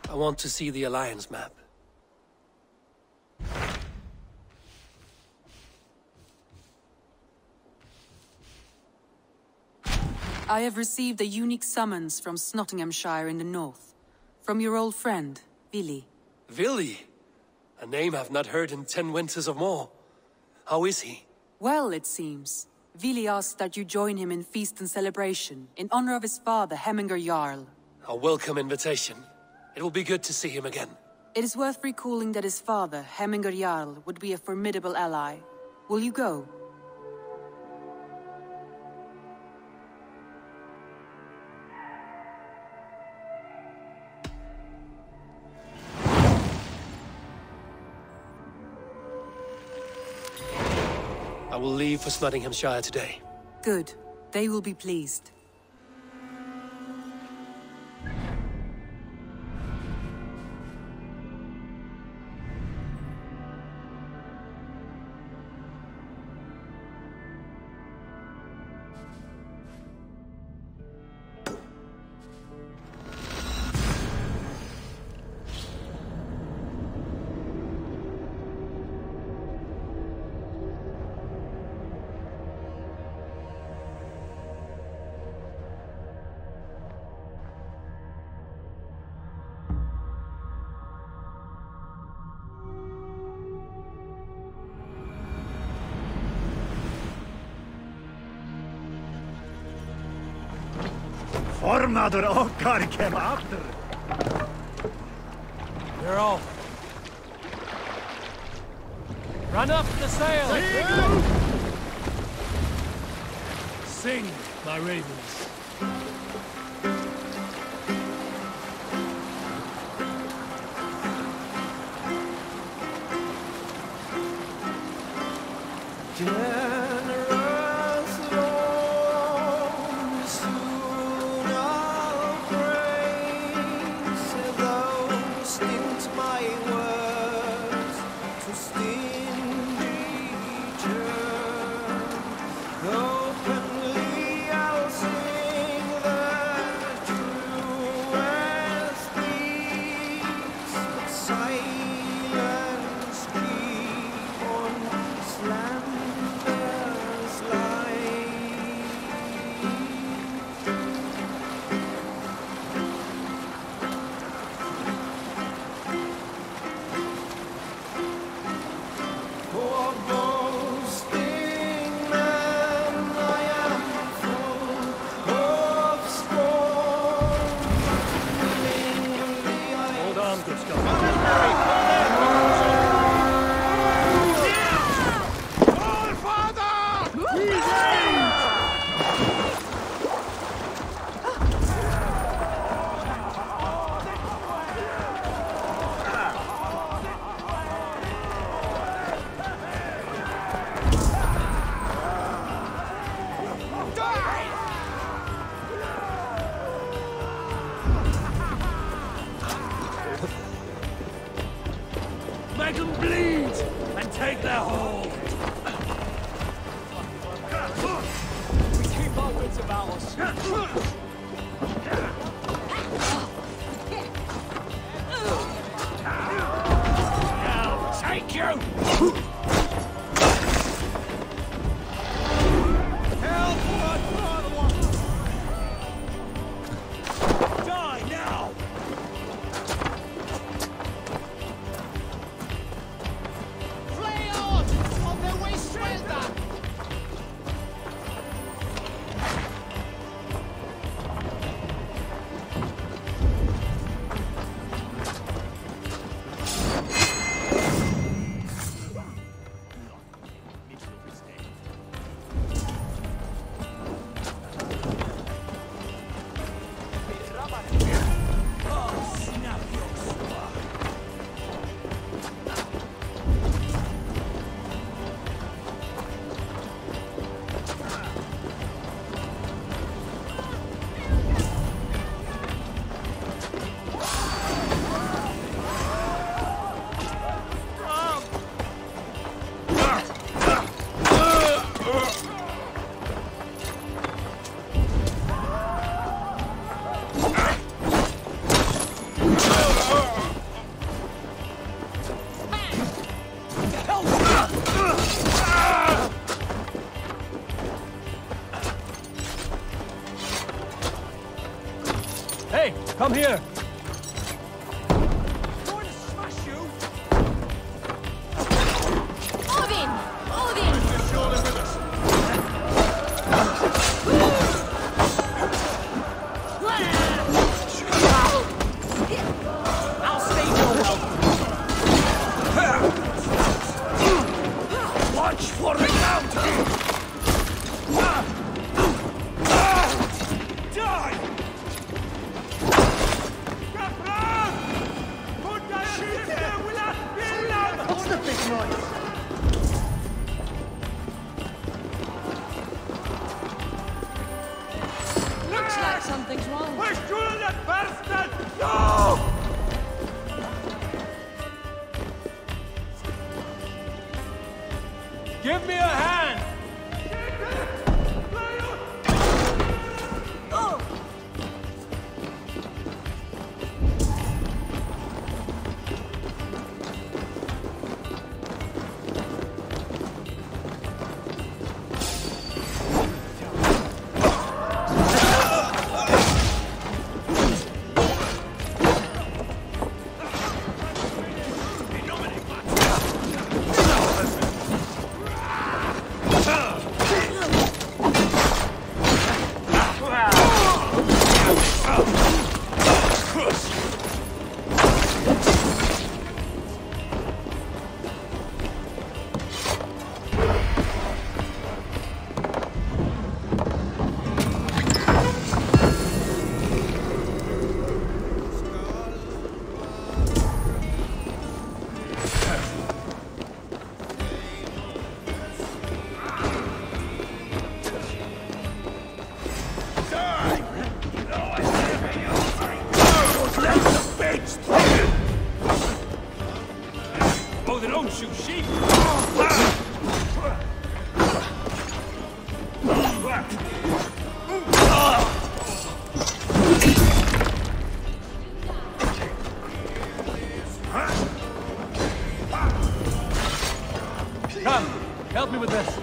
I want to see the Alliance map. I have received a unique summons from Nottinghamshire in the north. From your old friend, Vili. Vili? A name I've not heard in 10 winters or more. How is he? Well, it seems. Vili asked that you join him in feast and celebration, in honor of his father, Hemminger Jarl. A welcome invitation. It will be good to see him again. It is worth recalling that his father, Hemminger Jarl, would be a formidable ally. Will you go? I will leave for Nottinghamshire today. Good. They will be pleased. Formader okkar kem after. You're off. Run up the sail! Sing, my ravens. Make them bleed and take their hold. We keep our wits about us. Now take you! me a hand! Oh, they don't shoot sheep! Come, help me with this.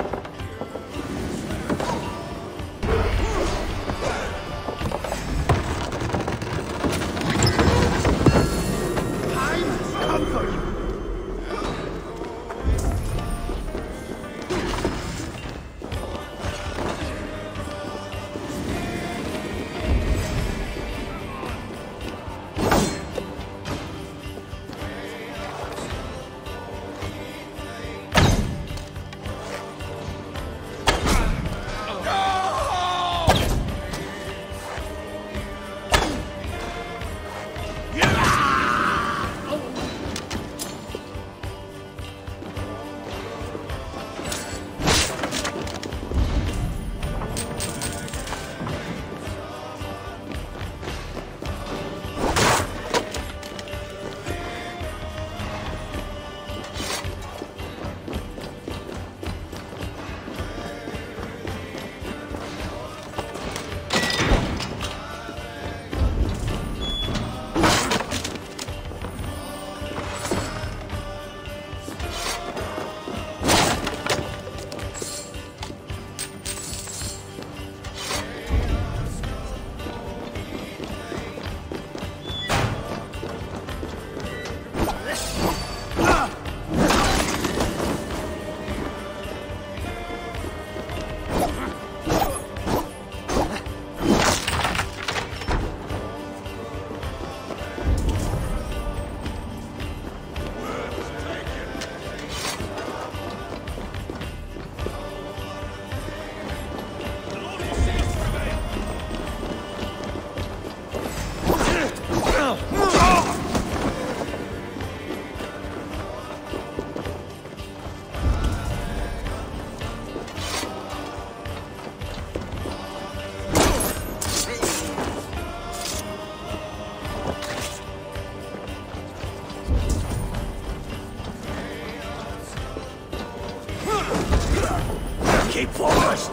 Keep focused!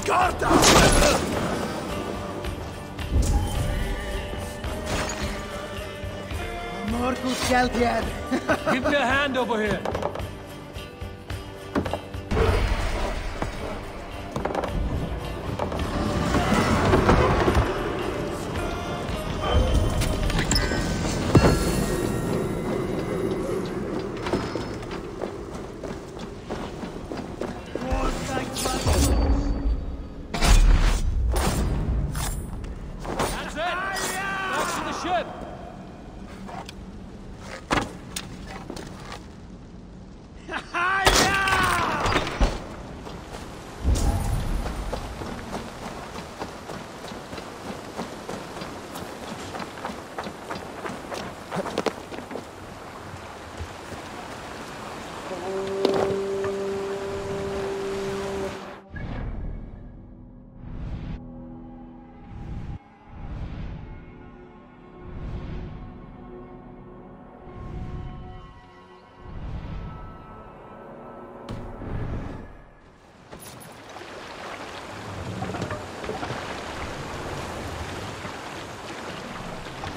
Guard down! Give me a hand over here.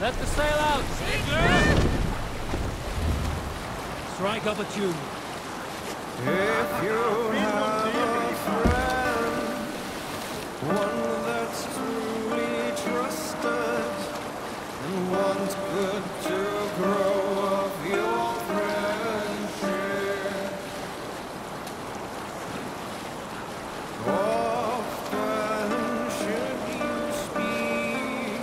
Let the sail out! Strike opportune. If you have a friend, one that's truly trusted, and wants good to grow of your friendship, often should you speak,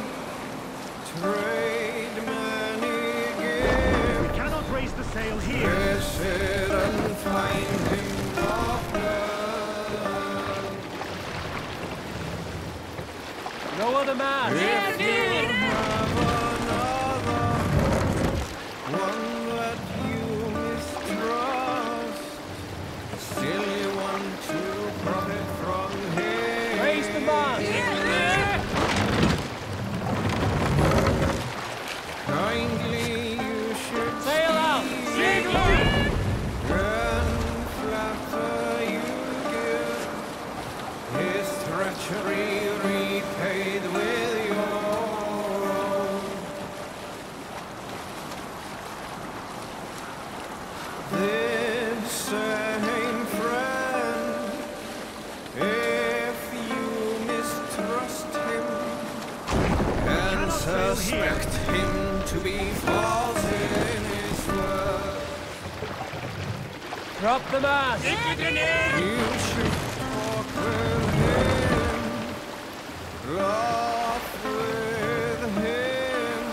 trade many gifts. We cannot raise the sail here. Visit and find him often. No other man. If you have another, one that you mistrust, still you want to profit from him. Raise the mast. Kindly you should Sail out. speak, and flatter you give, his treachery repaid with your own. This same friend, if you mistrust him and suspect him to be false in his word, Drop the mast. you should talk with him, laugh with him,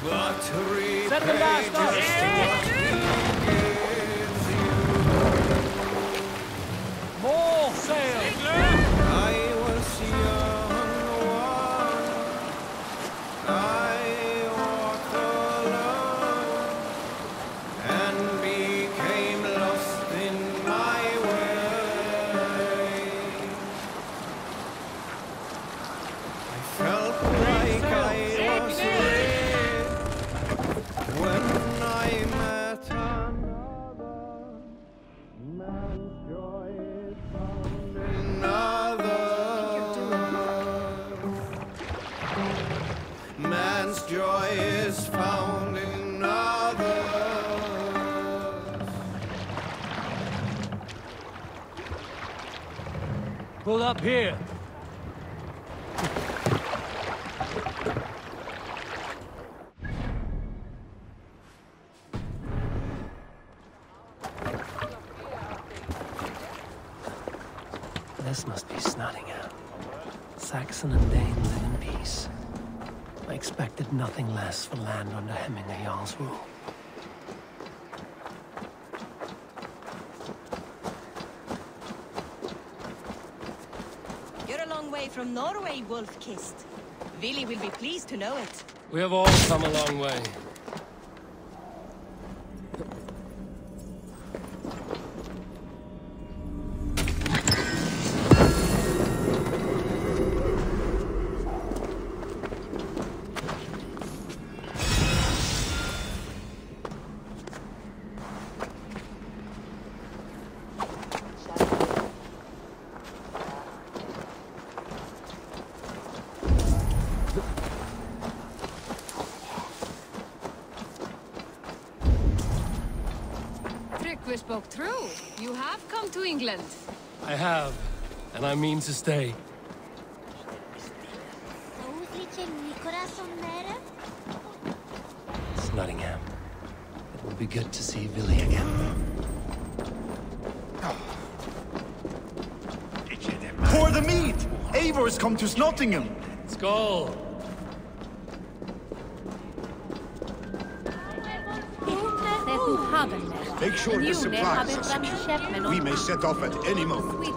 but Set the repay mast up. just what he gives you. More sail. I was young once, I walked alone, and became lost in my way. I felt like I was late when I met another. Man's joy is found in others. Man's joy is found in others. Pull up here. This must be Snottingham. Saxon and Dane live in peace. I expected nothing less for land under Hemminger Jarl's rule. You're a long way from Norway, Wolf-Kissed. Vili will be pleased to know it. We have all come a long way. We spoke true. You have come to England. I have, and I mean to stay. It's Nottingham. It will be good to see Vili again. Pour the meat! Eivor's come to Snottingham! Skål! Make sure the supplies are secure. We may set off at any moment.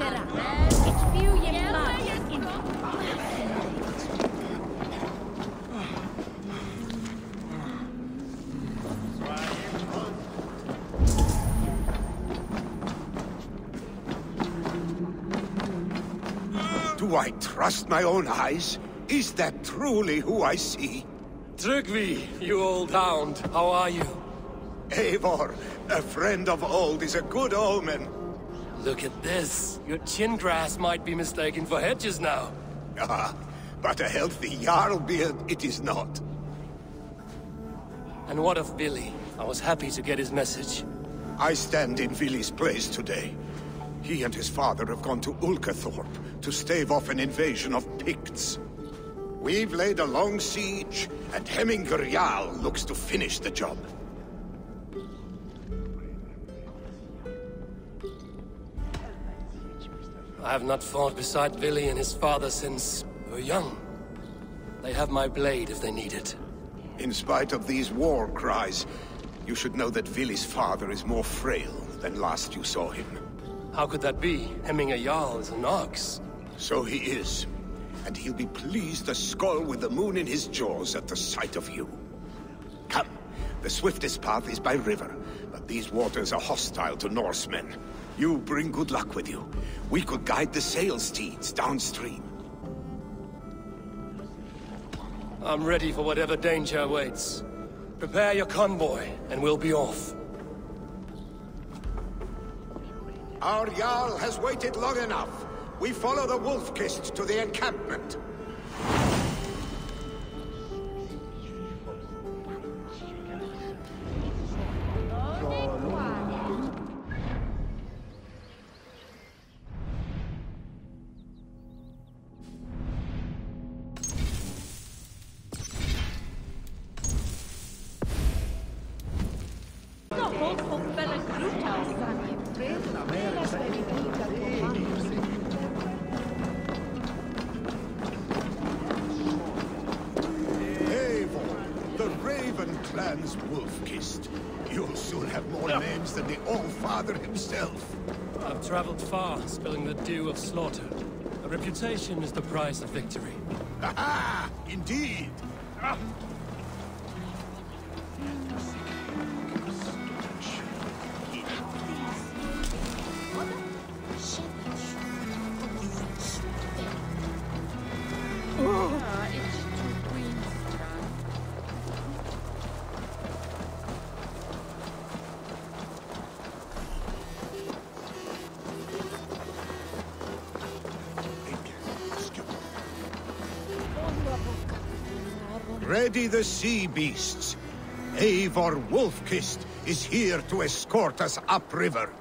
Do I trust my own eyes? Is that truly who I see? Trygvi, you old hound, how are you? Eivor, a friend of old is a good omen. Look at this. Your chin grass might be mistaken for hedges now. Ah, but a healthy Jarl beard it is not. And what of Billy? I was happy to get his message. I stand in Vili's place today. He and his father have gone to Ulkathorpe to stave off an invasion of Picts. We've laid a long siege, and Hemminger Jarl looks to finish the job. I have not fought beside Billy and his father since we were young. They have my blade if they need it. In spite of these war cries, you should know that Vili's father is more frail than last you saw him. How could that be? Hemminger Jarl is an ox. So he is. And he'll be pleased to skull with the moon in his jaws at the sight of you. Come, the swiftest path is by river, but these waters are hostile to Norsemen. You bring good luck with you. We could guide the sail steeds downstream. I'm ready for whatever danger awaits. Prepare your convoy, and we'll be off. Our Jarl has waited long enough. We follow the Wolf-Kissed to the encampment. Clan's Wolf-Kissed. You'll soon have more names than the All-Father himself. I've traveled far, spilling the dew of slaughter. A reputation is the price of victory. Ha-ha! Indeed! Ready the sea beasts. Eivor Wolf-Kissed is here to escort us upriver.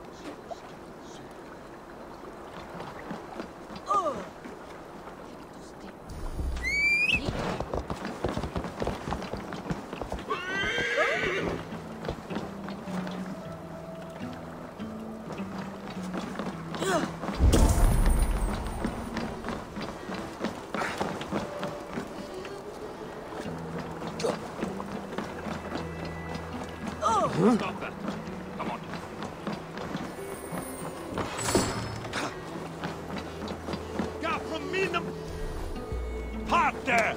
Stop that. Come on. Get from me, them. Park there.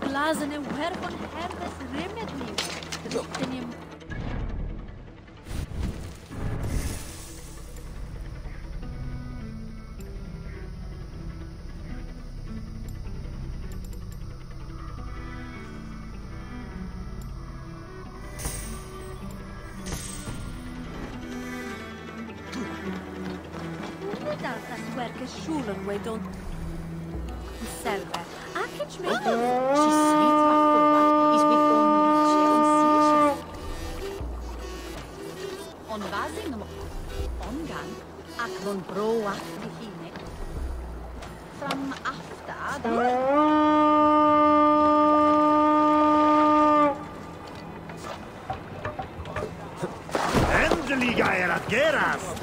Glazene wervan herdes remedli. Druktenim. Daltas werke schulen we don't serve. Akich me. Bro go after him. From after Endeliga er att geras!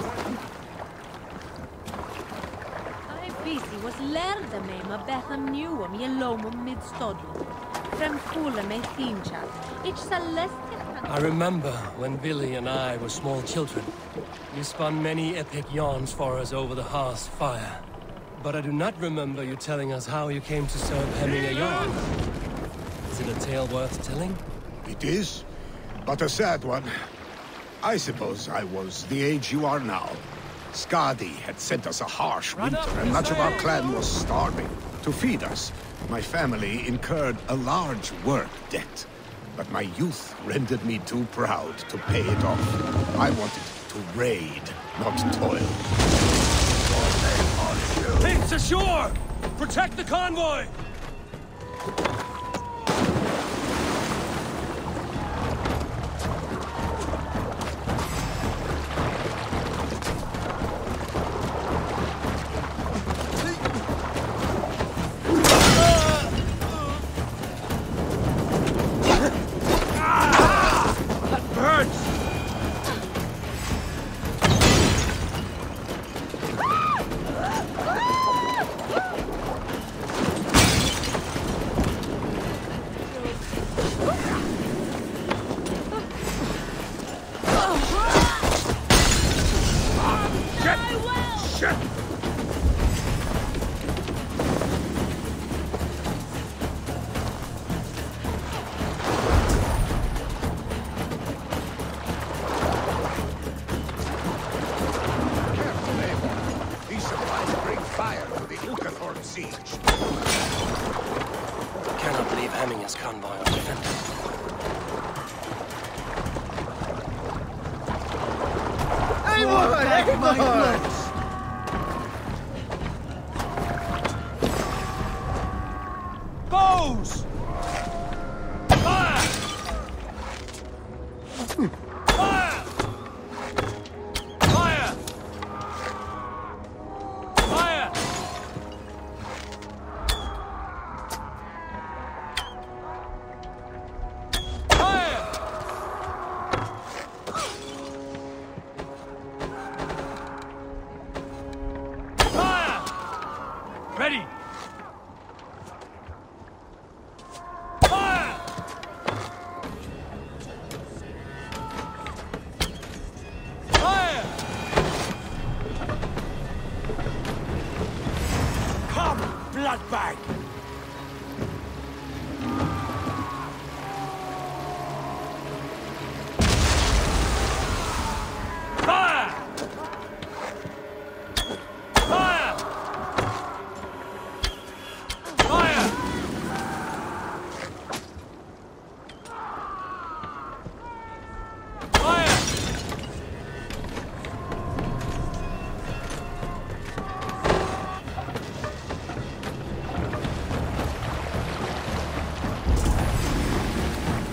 busy was lärde mig med bättre nu om jag lomom med stodlo. Framfulla mig finchar. It's celestial. I remember when Billy and I were small children. You spun many epic yarns for us over the hearth's fire. But I do not remember you telling us how you came to serve hemming a yarn. Is it a tale worth telling? It is, but a sad one. I suppose I was the age you are now. Skadi had sent us a harsh winter, and much of our clan was starving. To feed us, my family incurred a large work debt. But my youth rendered me too proud to pay it off. I wanted to raid, not toil. Pigs ashore! Protect the convoy! Ready! Fire! Fire! Come, bloodbag! Fire! Fire!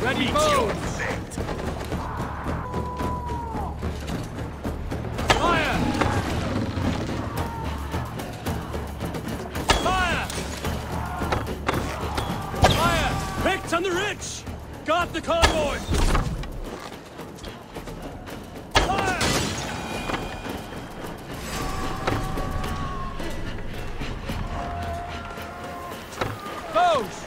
Ready, go! Fire! Fire! Fire! Picked on the rich! Got the convoy! Fire! Foes!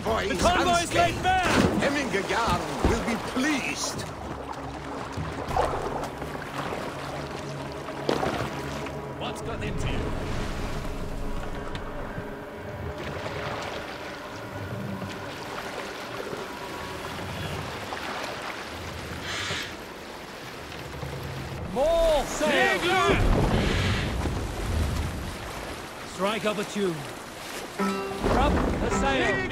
convoy The is convoy is laid unscathed. bare! Hemminger Jarl will be pleased. What's got into you? More sail! Strike up a tune. Up the sail!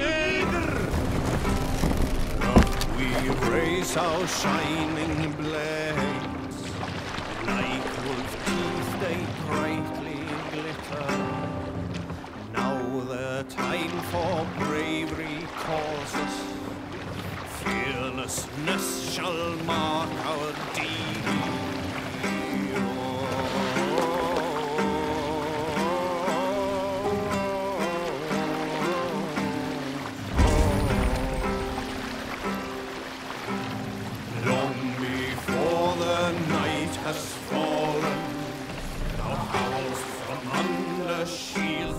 We raise our shining blades, like wolf teeth they brightly glitter. Now the time for bravery calls us. Fearlessness shall mark our deed.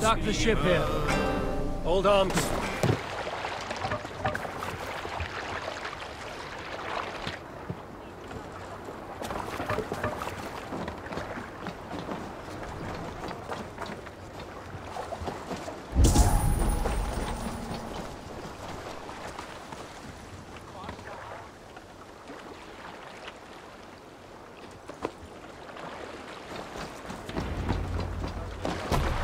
Dock the ship here. Hold on.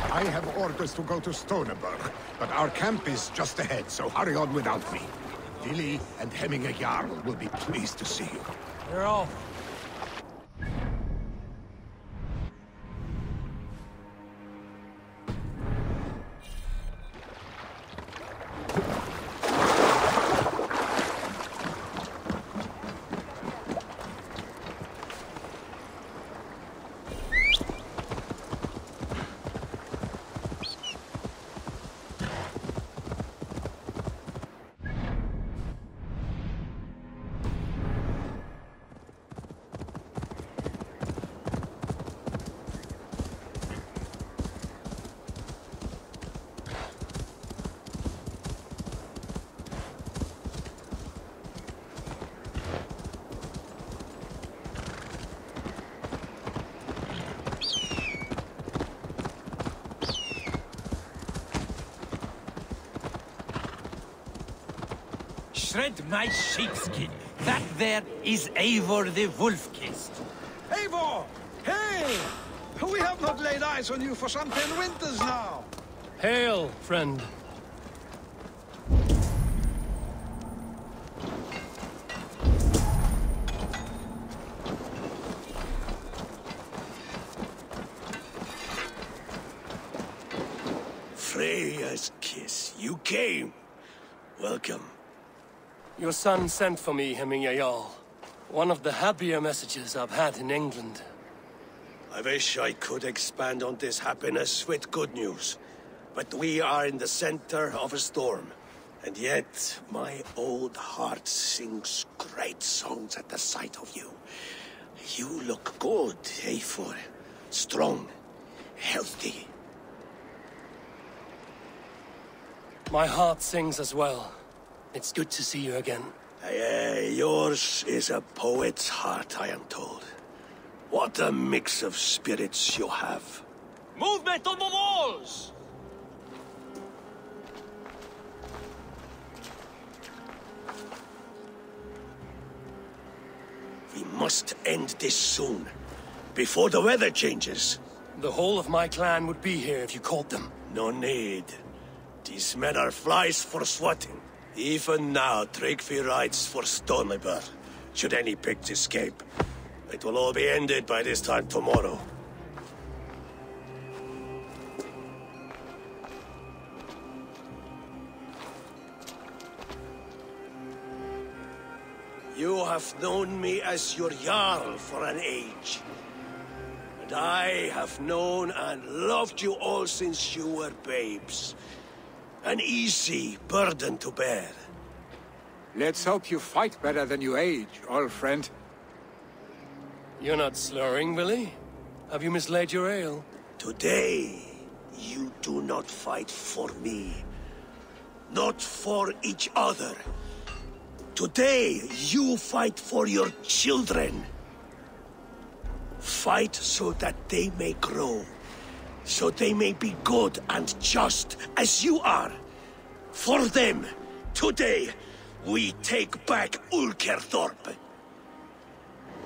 I have orders to go to Stoneberg, but our camp is just ahead, so hurry on without me. Vili and Hemminger Jarl will be pleased to see you. They're off. Shred my sheepskin. That there is Eivor the Wolf-Kissed. Eivor! Hey! We have not laid eyes on you for some 10 winters now. Hail, friend. Freya's kiss. You came. Welcome. Your son sent for me, Hemminger Jarl. One of the happier messages I've had in England. I wish I could expand on this happiness with good news. But we are in the center of a storm. And yet, my old heart sings great songs at the sight of you. You look good, Eivor. Strong, healthy. My heart sings as well. It's good to see you again. Yours is a poet's heart, I am told. What a mix of spirits you have. Movement on the walls! We must end this soon, before the weather changes. The whole of my clan would be here if you called them. No need. These men are flies for swatting. Even now, Tryggvi rides for Stoneberg, should any pigs escape. It will all be ended by this time tomorrow. You have known me as your Jarl for an age. And I have known and loved you all since you were babes. An easy burden to bear. Let's hope you fight better than you age, old friend. You're not slurring, Willie? Have you mislaid your ale? Today, you do not fight for me, not for each other. Today, you fight for your children. Fight so that they may grow. So they may be good and just as you are. For them, today, we take back Ulkerthorpe.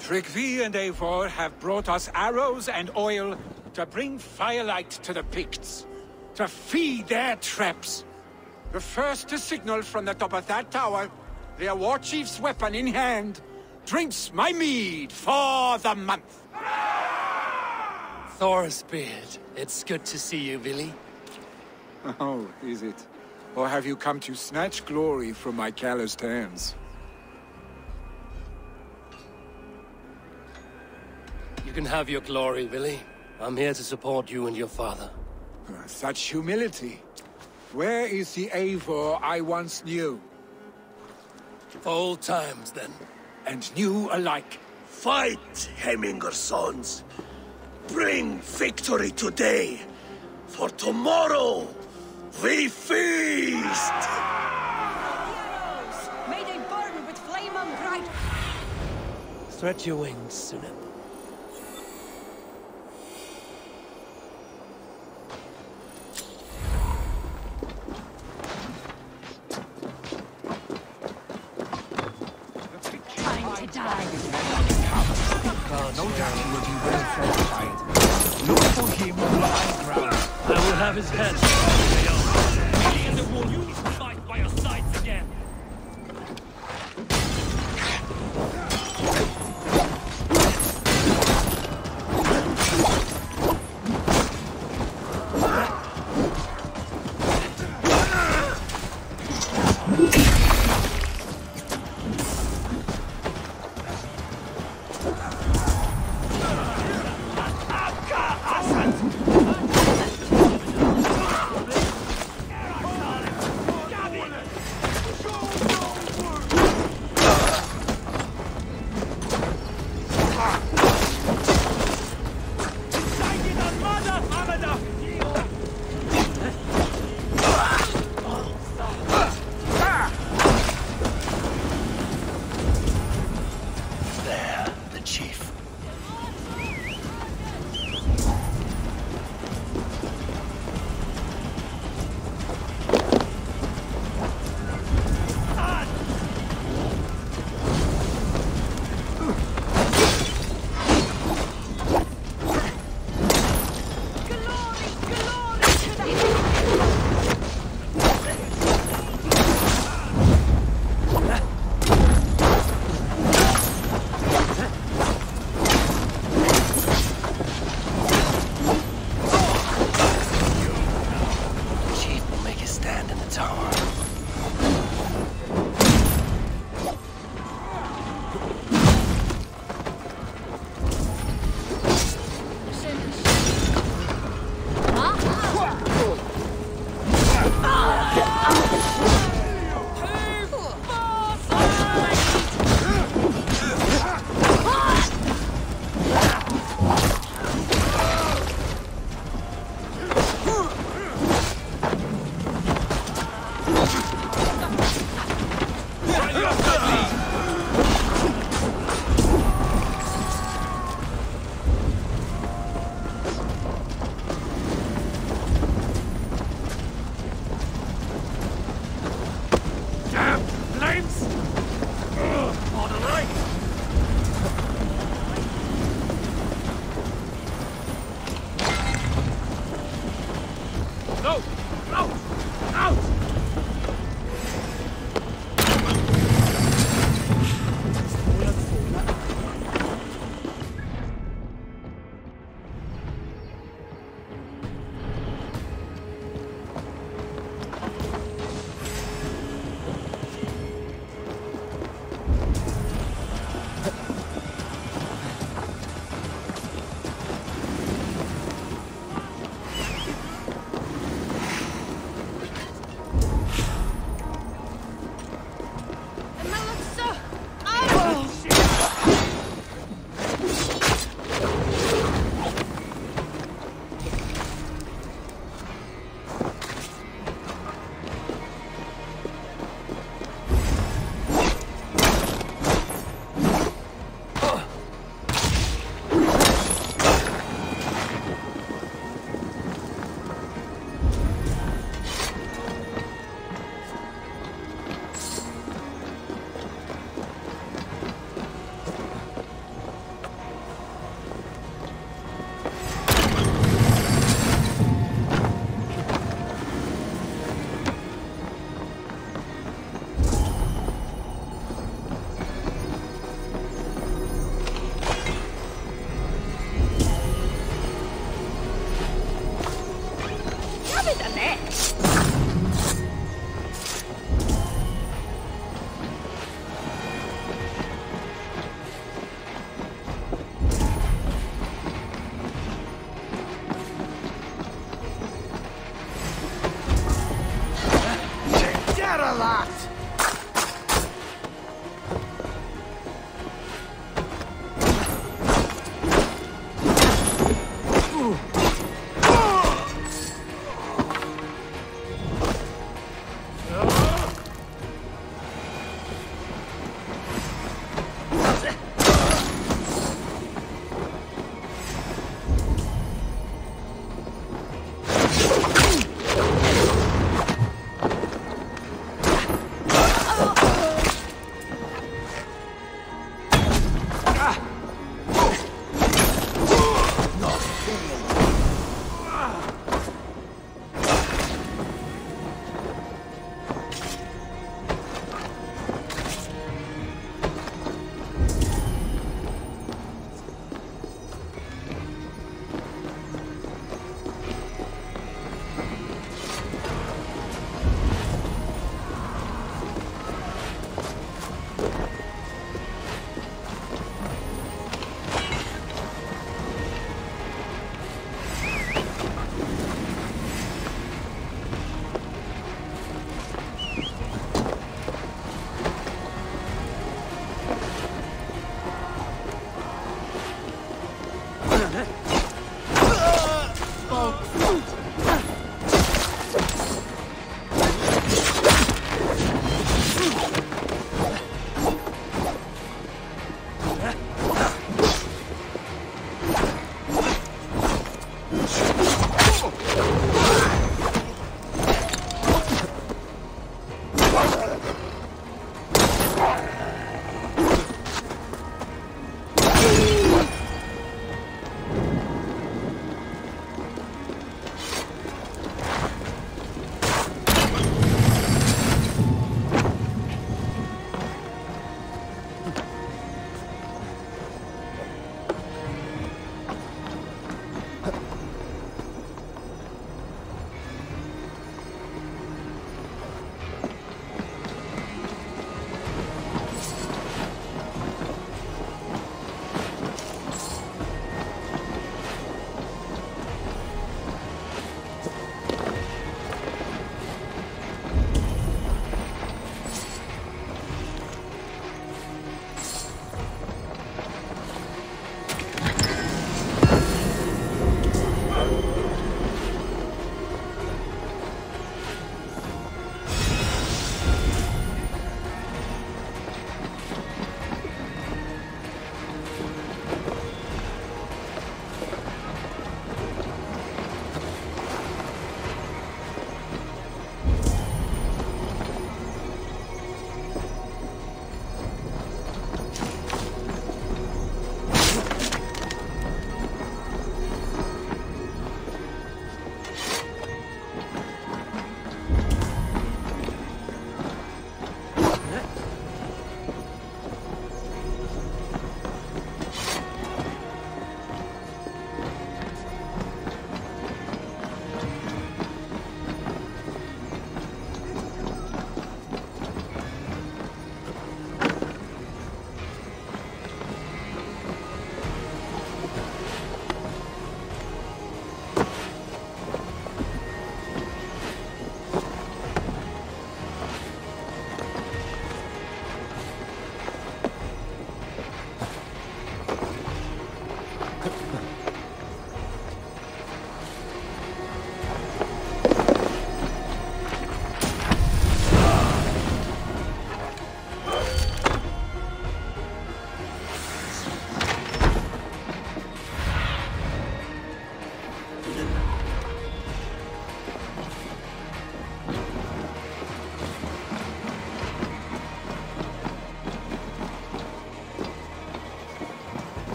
Tryggvi and Eivor have brought us arrows and oil to bring firelight to the Picts, to feed their traps. The first to signal from the top of that tower, their war chief's weapon in hand, drinks my mead for the month. Thorsbeard, it's good to see you, Billy. Oh, is it? Or have you come to snatch glory from my calloused hands? You can have your glory, Billy. I'm here to support you and your father. Such humility. Where is the Eivor I once knew? For old times, then. And new alike. Fight, Hemminger sons. Bring victory today. For tomorrow, we feast! May they burn with flame and bright. Stretch your wings, Sunan. Time to die. No doubt he will be well fortified. Look for him on the high ground. I will have his head. He and the war, you need to fight by your sides again.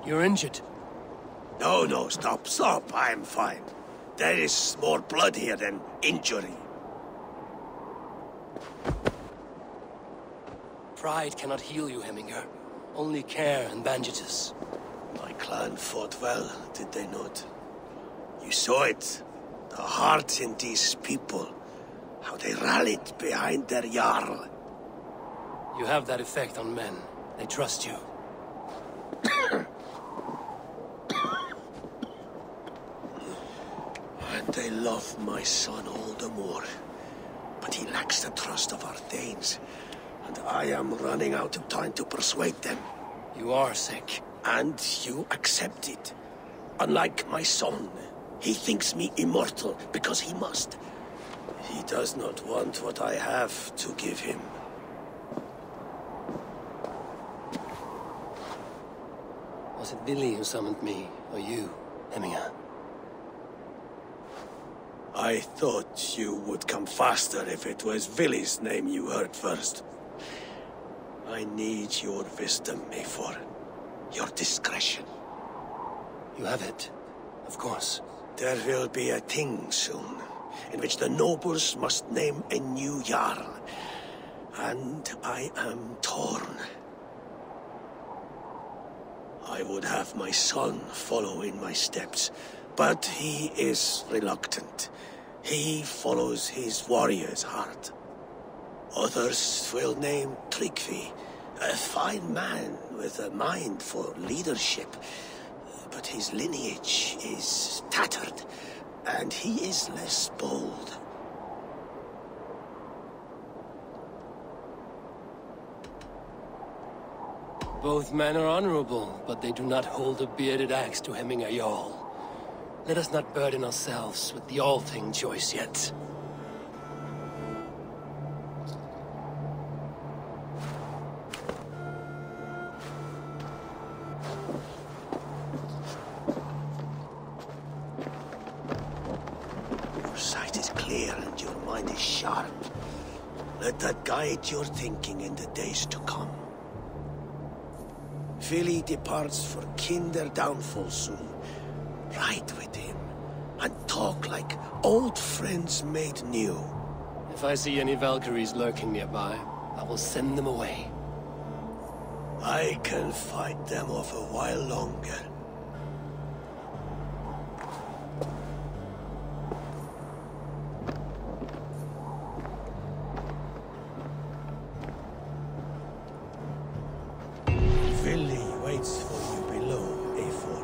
You're injured. No, stop. I'm fine. There is more blood here than injury. Pride cannot heal you, Heminger. Only care and bandages. My clan fought well, did they not? You saw it. The heart in these people. How they rallied behind their Jarl. You have that effect on men. They trust you. And they love my son all the more. But he lacks the trust of our Danes. And I am running out of time to persuade them. You are sick. And you accept it. Unlike my son, he thinks me immortal because he must. He does not want what I have to give him. Was it Billy who summoned me, or you, Heminger? I thought you would come faster if it was Villy's name you heard first. I need your wisdom, Mayfor. Your discretion. You have it, of course. There will be a thing soon, in which the nobles must name a new Jarl. And I am torn. I would have my son follow in my steps, but he is reluctant. He follows his warrior's heart. Others will name Tryggvi, a fine man with a mind for leadership. But his lineage is tattered, and he is less bold. Both men are honorable, but they do not hold a bearded axe to Heminger Jarl. Let us not burden ourselves with the Althing choice yet. Your sight is clear and your mind is sharp. Let that guide your thinking in the days to come. Vili departs for Kinder downfall soon. Ride with him, and talk like old friends made new. If I see any Valkyries lurking nearby, I will send them away. I can fight them off a while longer. Vili waits for you below, A4.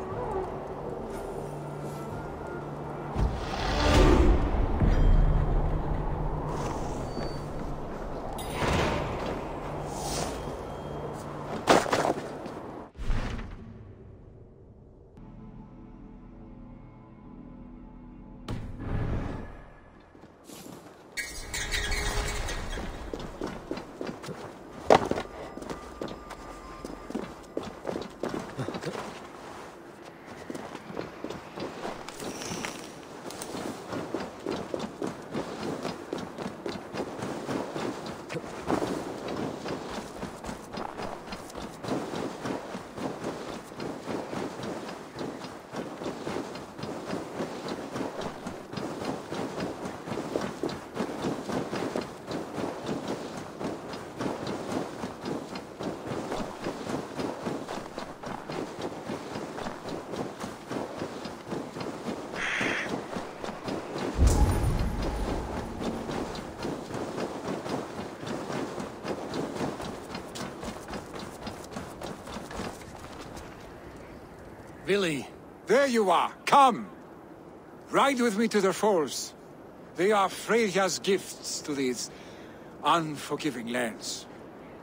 Vili! There you are! Come! Ride with me to the falls. They are Freya's gifts to these unforgiving lands.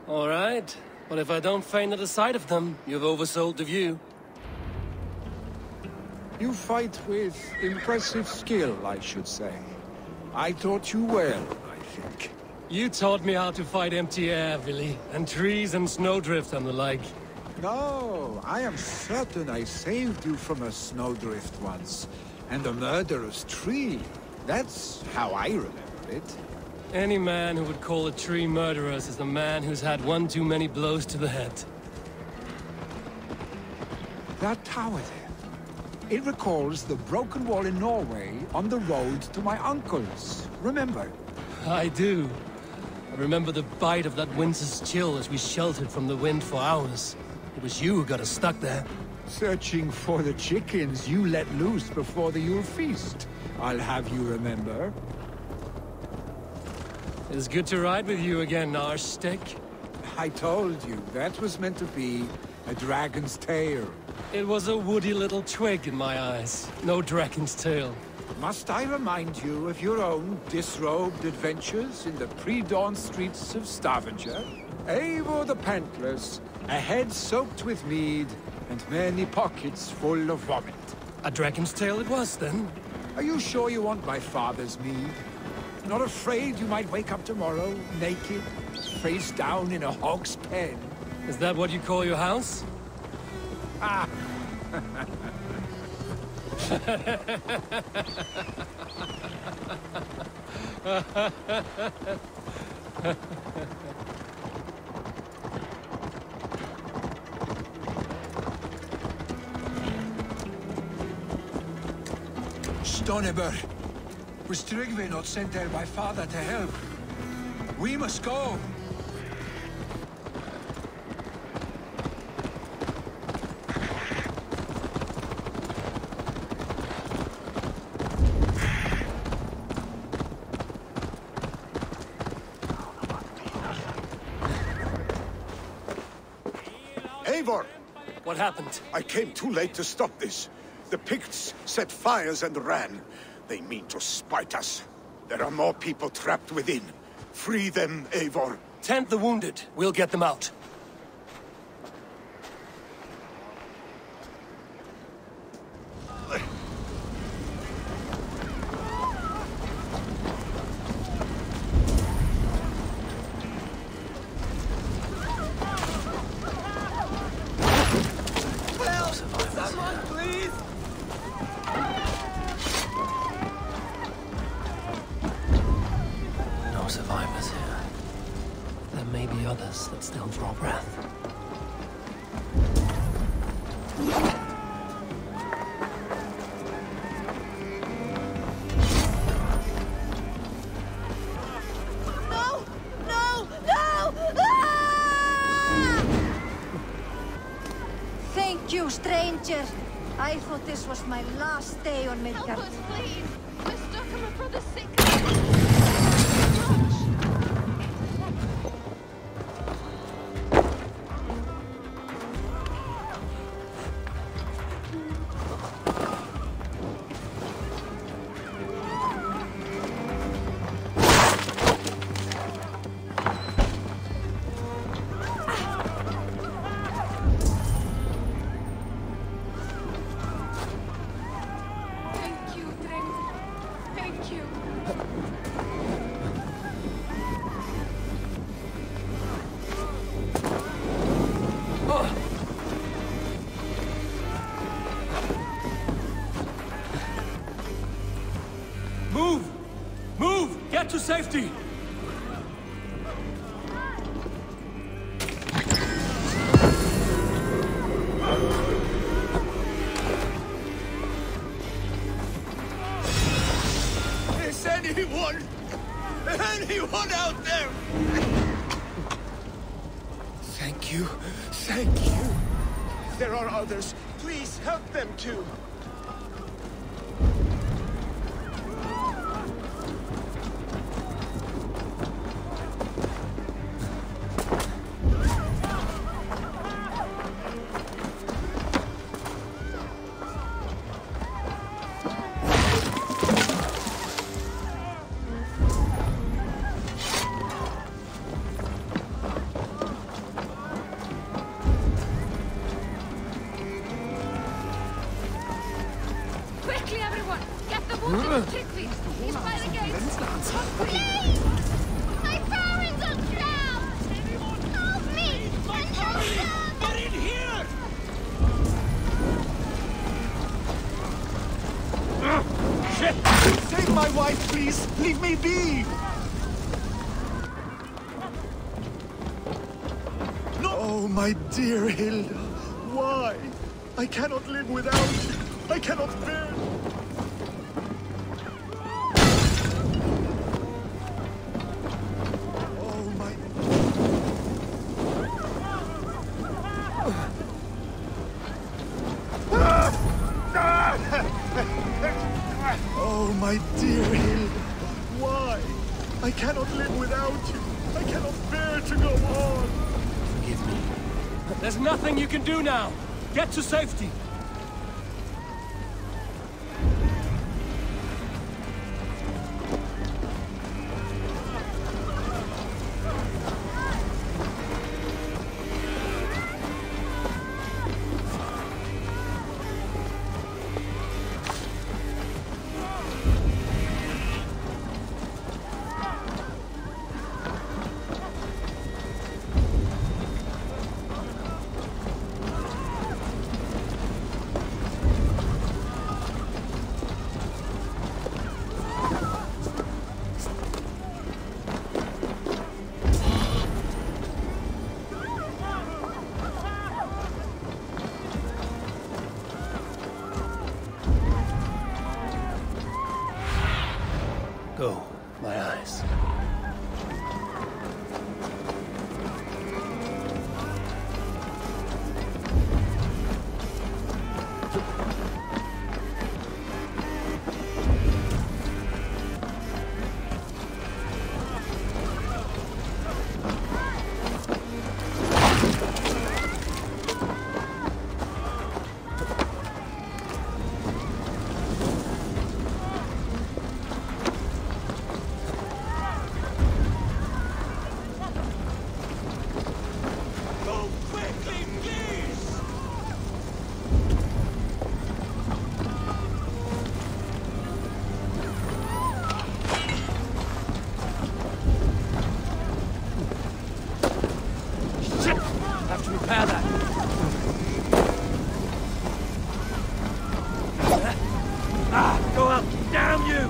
All right. But if I don't faint at the sight of them, you've oversold the view. You fight with impressive skill, I should say. I taught you well, I think. You taught me how to fight empty air, Willy, and trees and snowdrift and the like. No, I am certain I saved you from a snowdrift once, and a murderous tree. That's how I remember it. Any man who would call a tree murderous is a man who's had one too many blows to the head. That tower there. It recalls the broken wall in Norway on the road to my uncle's. Remember? I do. I remember the bite of that winter's chill as we sheltered from the wind for hours. It was you who got us stuck there. Searching for the chickens you let loose before the Yule feast. I'll have you remember. It's good to ride with you again, Arstick. I told you, that was meant to be a dragon's tail. It was a woody little twig in my eyes. No dragon's tail. Must I remind you of your own disrobed adventures in the pre-dawn streets of Stavanger? Eivor the Pantless, a head soaked with mead, and many pockets full of vomit. A dragon's tail it was, then? Are you sure you want my father's mead? Not afraid you might wake up tomorrow, naked, face down in a hog's pen? Is that what you call your house? Ah! Stonebur, was Tryggvi not sent there by father to help? We must go. Eivor! What happened? I came too late to stop this. The Picts set fires and ran. They mean to spite us. There are more people trapped within. Free them, Eivor. Tend the wounded. We'll get them out. Survivors here. There may be others that still draw breath. No! No! No! Ah! Thank you, stranger. I thought this was my last day on Midgard. Help us, please! We're stuck and my brother's sick. Move! Move! Get to safety! Is anyone out there? Thank you. Thank you. There are others. Please help them too. Quickly, everyone! Get the wounded to Tryggvi! He's by the gates! Please! I found wife, please! Leave me be! No! Oh, my dear Hilda. Why? I cannot live without you. I cannot bear... Oh, my... Oh, my dear Hilda. Why? I cannot live without you. I cannot bear to go on. Forgive me. There's nothing you can do now. Get to safety. Go, my eyes. Go up! Damn you!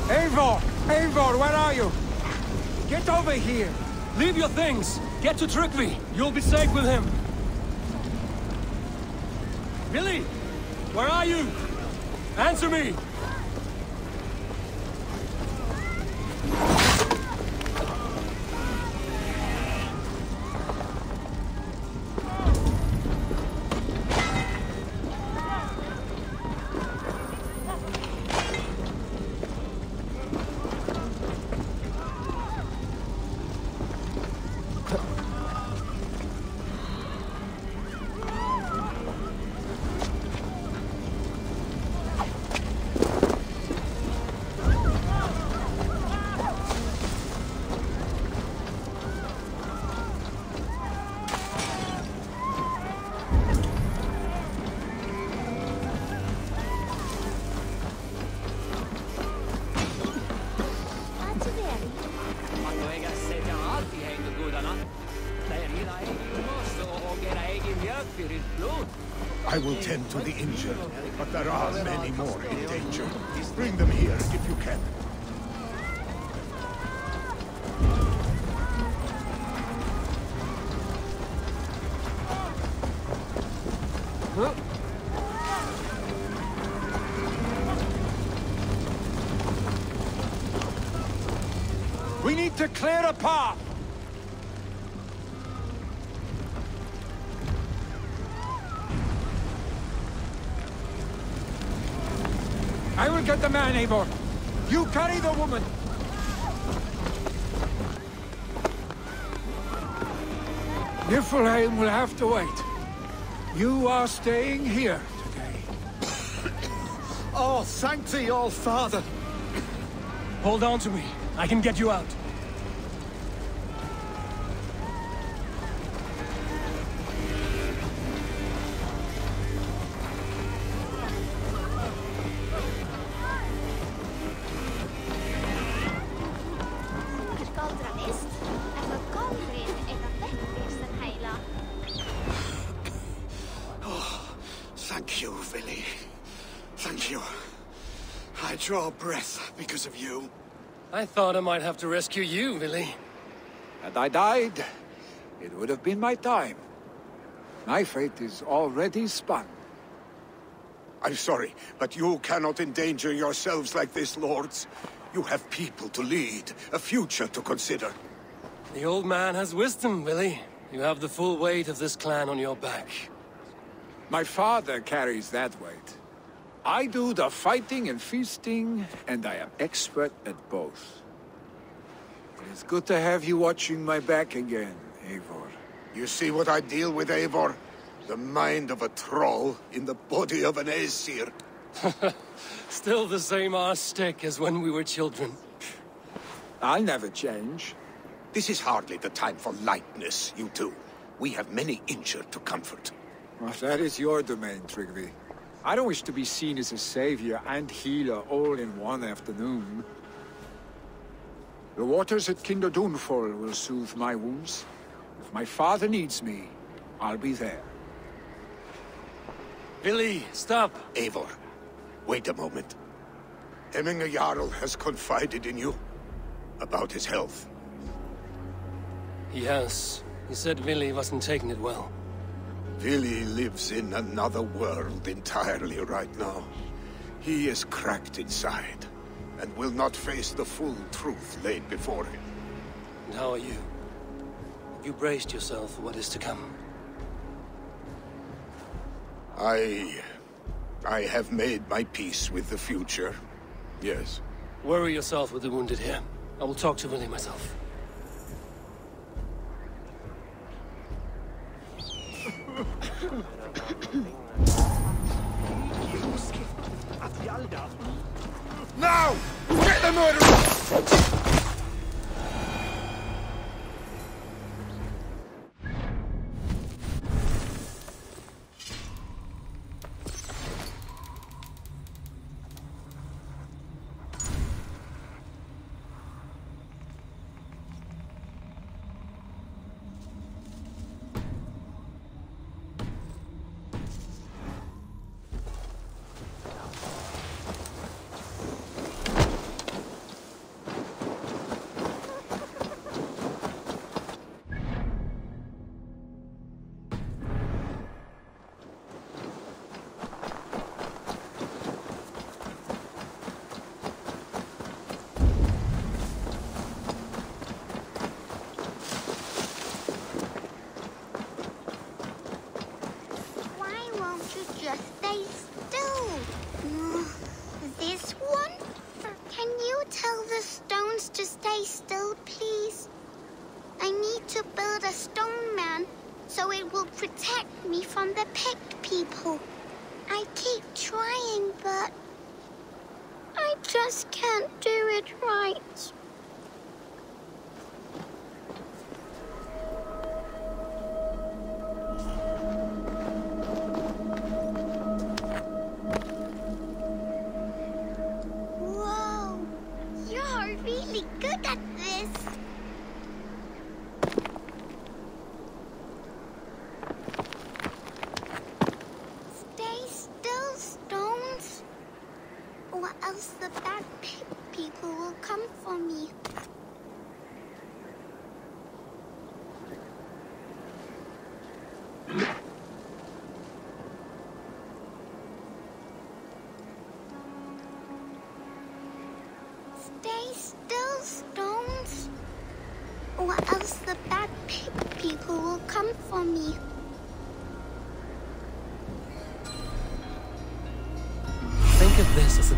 Eivor! Eivor, where are you? Get over here! Leave your things! Get to Tryggvi! You'll be safe with him! Billy! Where are you? Answer me! I will tend to the injured, but there are many more in danger. Bring them here if you can. We need to clear a path! I will get the man, Eivor. You carry the woman. Niflheim will have to wait. You are staying here today. Oh, thank thee, all father. Hold on to me. I can get you out. draw breath because of you. I thought I might have to rescue you, Willy. Had I died, it would have been my time. My fate is already spun. I'm sorry, but you cannot endanger yourselves like this, lords. You have people to lead, a future to consider. The old man has wisdom, Willy. You have the full weight of this clan on your back. My father carries that weight. I do the fighting and feasting, and I am expert at both. It is good to have you watching my back again, Eivor. You see what I deal with, Eivor? The mind of a troll in the body of an Aesir. Still the same arse stick as when we were children. I'll never change. This is hardly the time for lightness, you two. We have many injured to comfort. Well, that is your domain, Tryggvi. I don't wish to be seen as a savior and healer all in one afternoon. The waters at Kinder Dunfall will soothe my wounds. If my father needs me, I'll be there. Willy, stop! Eivor, wait a moment. Hemminger Jarl has confided in you about his health. He has. He said Willy wasn't taking it well. Willy lives in another world entirely right now. He is cracked inside, and will not face the full truth laid before him. And how are you? Have you braced yourself for what is to come? I have made my peace with the future. Yes. Worry yourself with the wounded here. I will talk to Willy myself. Now! Get the murderer!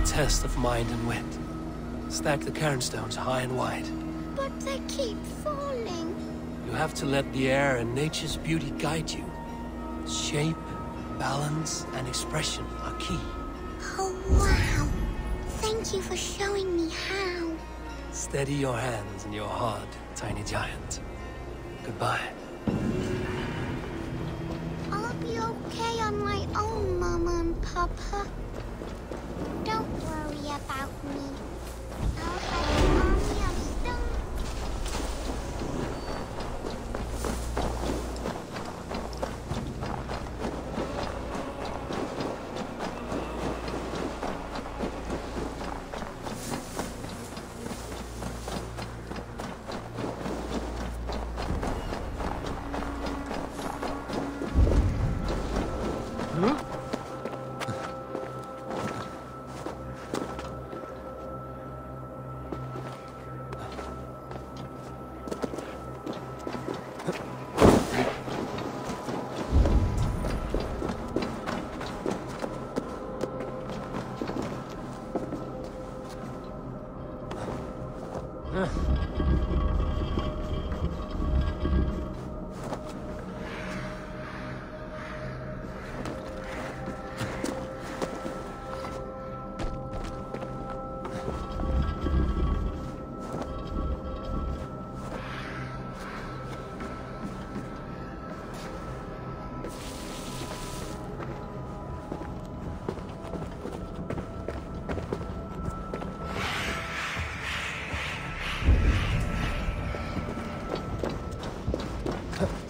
Test of mind and wit. Stack the cairnstones high and wide. But they keep falling. You have to let the air and nature's beauty guide you. Shape, balance, and expression are key. Oh, wow. Thank you for showing me how. Steady your hands and your heart, tiny giant. Goodbye. I'll be okay on my own, Mama and Papa. Don't worry about me. I'll have an army of stone.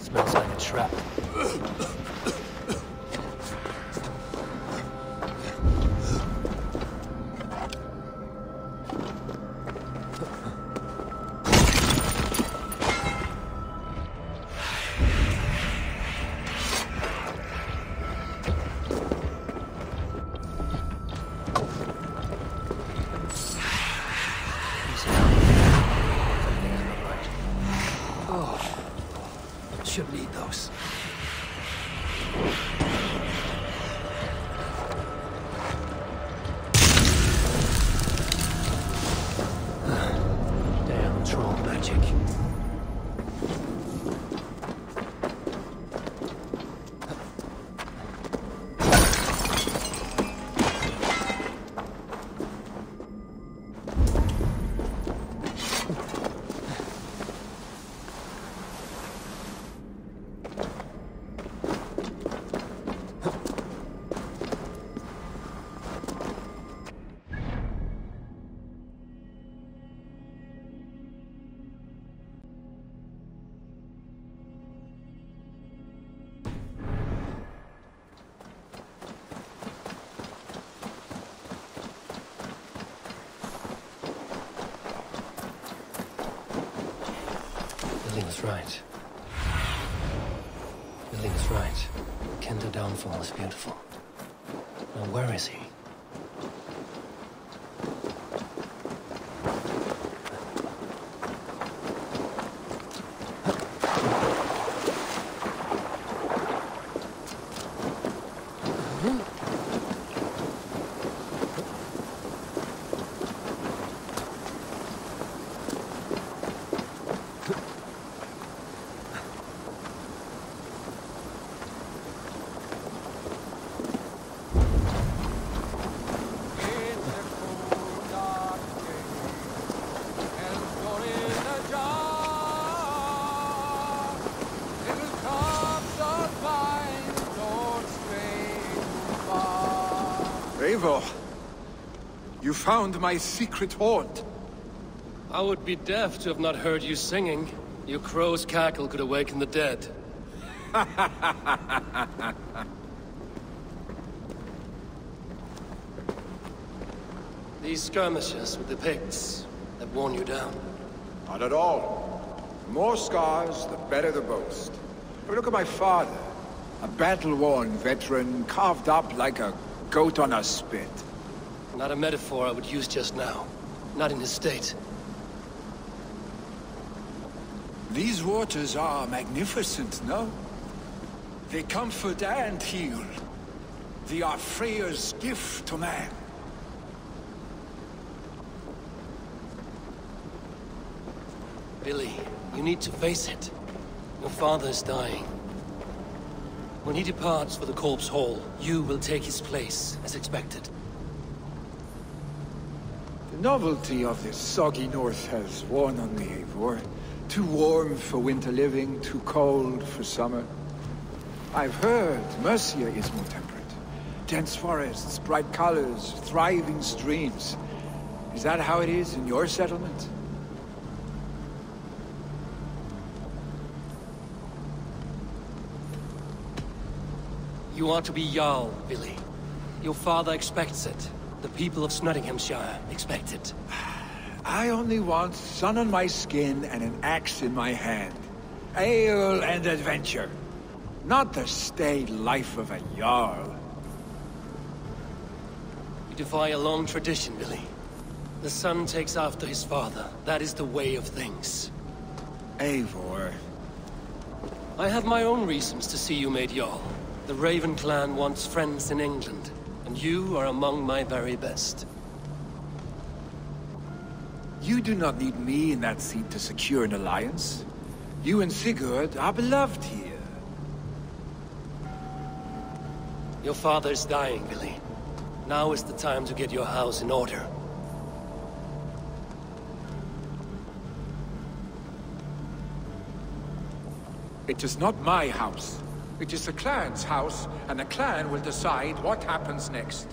Smells like a trap. Should need those. Damn troll magic. Billing's right. Billing's right. Kender downfall is beautiful. Now where is he? Eivor, you found my secret haunt. I would be deaf to have not heard you singing. Your crow's cackle could awaken the dead. These skirmishes with the Picts have worn you down. Not at all. The more scars, the better the boast. But look at my father. A battle-worn veteran, carved up like a goat on a spit. Not a metaphor I would use just now. Not in his state. These waters are magnificent, no? They comfort and heal. They are Freya's gift to man. Billy, you need to face it. Your father's dying. When he departs for the Corpse Hall, you will take his place, as expected. The novelty of this soggy north has worn on me, Eivor. Too warm for winter living, too cold for summer. I've heard Mercia is more temperate. Dense forests, bright colors, thriving streams. Is that how it is in your settlement? You are to be Jarl, Billy. Your father expects it. The people of Nottinghamshire expect it. I only want sun on my skin and an axe in my hand. Ale and adventure. Not the staid life of a Jarl. You defy a long tradition, Billy. The son takes after his father. That is the way of things. Eivor. I have my own reasons to see you made Jarl. The Raven clan wants friends in England, and you are among my very best. You do not need me in that seat to secure an alliance. You and Sigurd are beloved here. Your father is dying, Billy. Now is the time to get your house in order. It is not my house. It is the clan's house, and the clan will decide what happens next.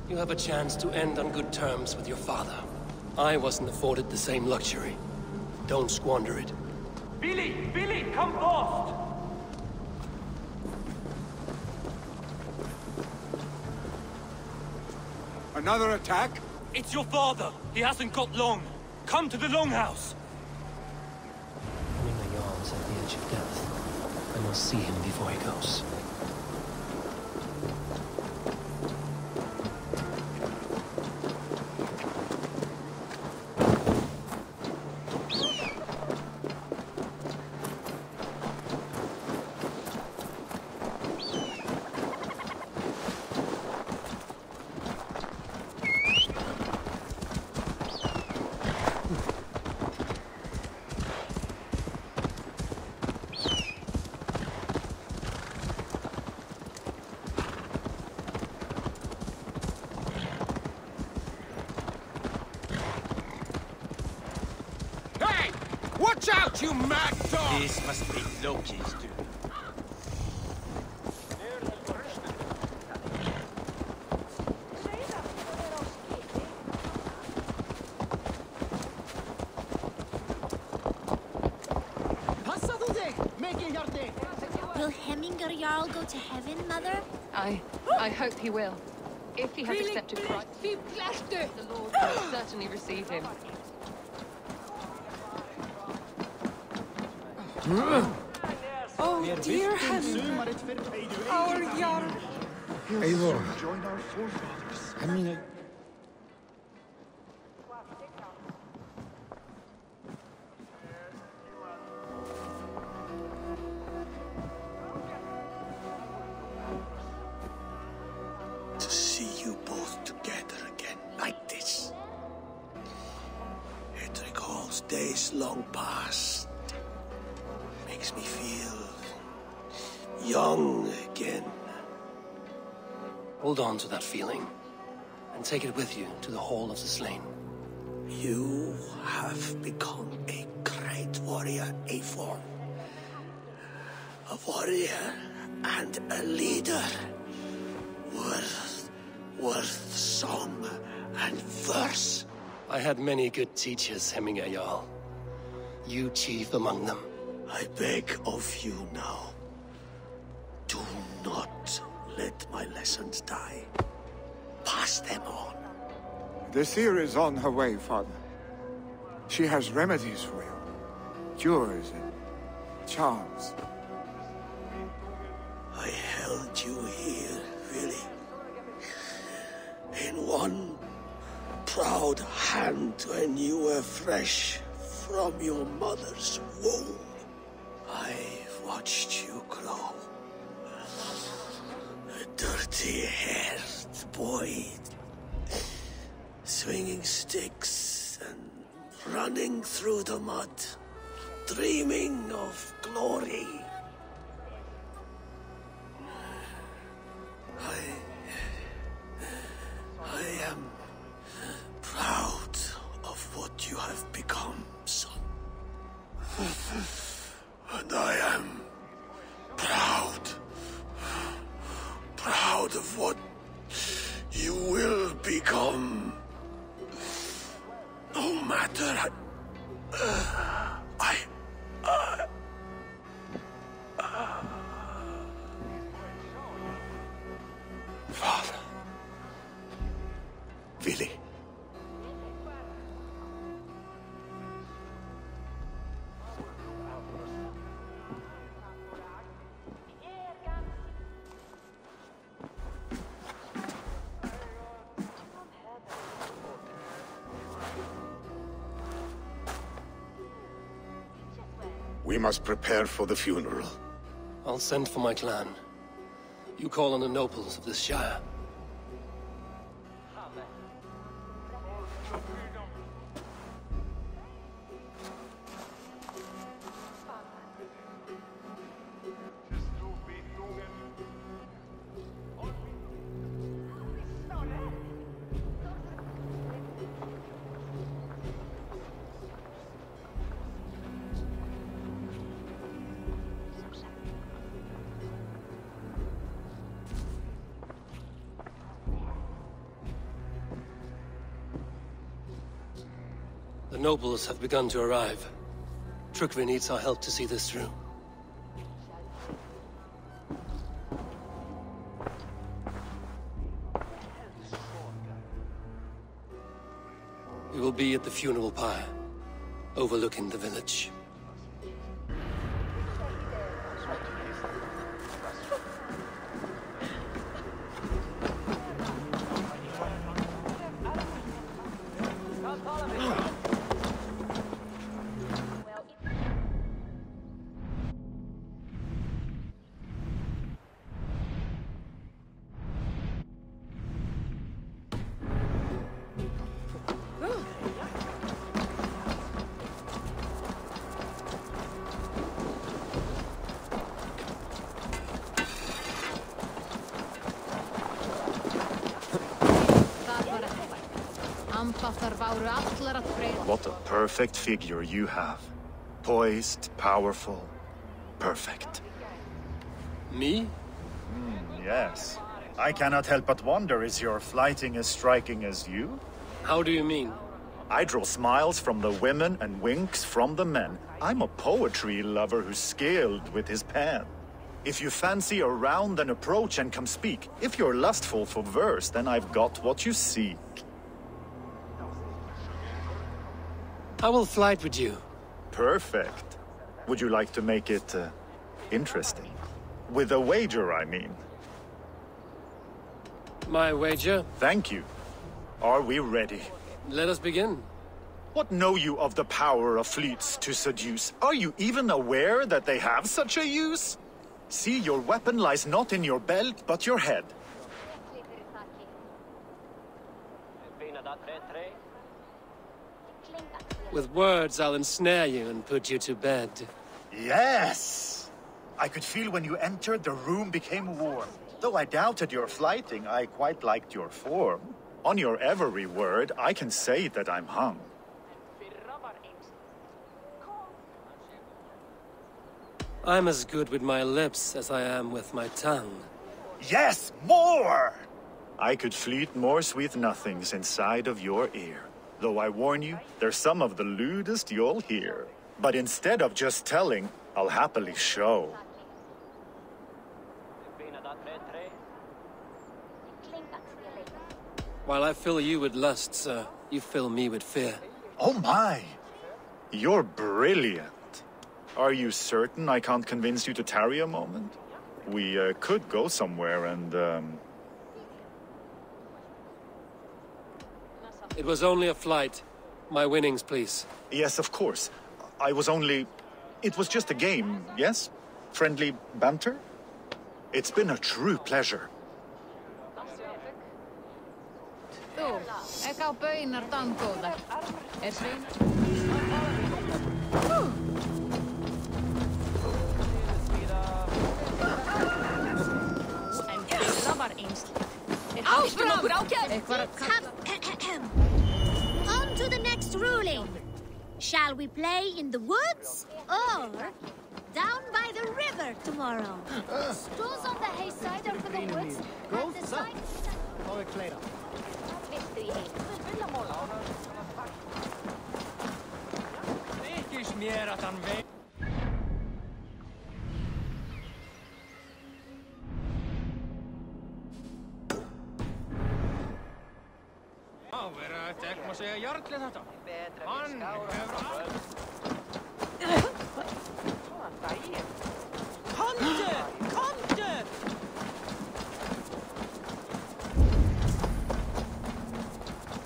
You have a chance to end on good terms with your father. I wasn't afforded the same luxury. Don't squander it. Billy! Billy, come fast! Another attack? It's your father! He hasn't got long! Come to the Longhouse! When the Jarl's at the edge of death, I must see him before he goes. Watch out, you mad dog! This must be Loki's doing. Will Hemminger Jarl go to heaven, Mother? I hope he will. If he has accepted Christ, the Lord will certainly receive him. Oh, dear Henry, our Jarl. Eivor, join our forefathers. I mean, to see you both together again like this. It recalls days long past. Makes me feel young again. Hold on to that feeling, and take it with you to the Hall of the Slain. You have become a great warrior, Eivor. A warrior and a leader. Worth song and verse. I had many good teachers, Hemminger Jarl. You chief among them. I beg of you now, do not let my lessons die. Pass them on. The seer is on her way, Father. She has remedies for you. Cures and charms. I held you here, really. In one proud hand when you were fresh from your mother's womb. I've watched you grow. A dirty-haired boy, swinging sticks and running through the mud, dreaming of glory. I am proud of what you have become, son. And I am proud of what you will become. No matter Father. Vili. We must prepare for the funeral. I'll send for my clan. You call on the nobles of this shire. The nobles have begun to arrive. Trukvi needs our help to see this through. We will be at the funeral pyre, overlooking the village. What a perfect figure you have. Poised, powerful, perfect. Me? Yes. I cannot help but wonder, is your flighting as striking as you? How do you mean? I draw smiles from the women and winks from the men. I'm a poetry lover who's skilled with his pen. If you fancy a round, then approach and come speak. If you're lustful for verse, then I've got what you seek. I will flight with you. Perfect. Would you like to make it interesting? With a wager, I mean. My wager? Thank you. Are we ready? Let us begin. What know you of the power of fleets to seduce? Are you even aware that they have such a use? See, your weapon lies not in your belt, but your head. With words, I'll ensnare you and put you to bed. Yes! I could feel when you entered, the room became warm. Though I doubted your flighting, I quite liked your form. On your every word, I can say that I'm hung. I'm as good with my lips as I am with my tongue. Yes, more! I could fleet more sweet nothings inside of your ear. Though I warn you, they're some of the lewdest you'll hear. But instead of just telling, I'll happily show. While I fill you with lust, sir, you fill me with fear. Oh my! You're brilliant. Are you certain I can't convince you to tarry a moment? We could go somewhere and, It was only a flight. My winnings, please. Yes, of course. I was only... It was just a game, yes? Friendly banter? It's been a true pleasure. Þú, ek á baunar dangóðar. Svin? On to the next ruling. Shall we play in the woods or down by the river tomorrow? Stores on the hay side are for the woods, and the side...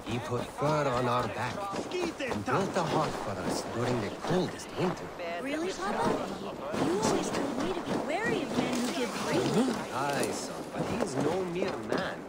He put fur on our back and built a heart for us during the coldest winter. Really, Papa? You always told me to be wary of men who give freely. Aye, son, but he is no mere man.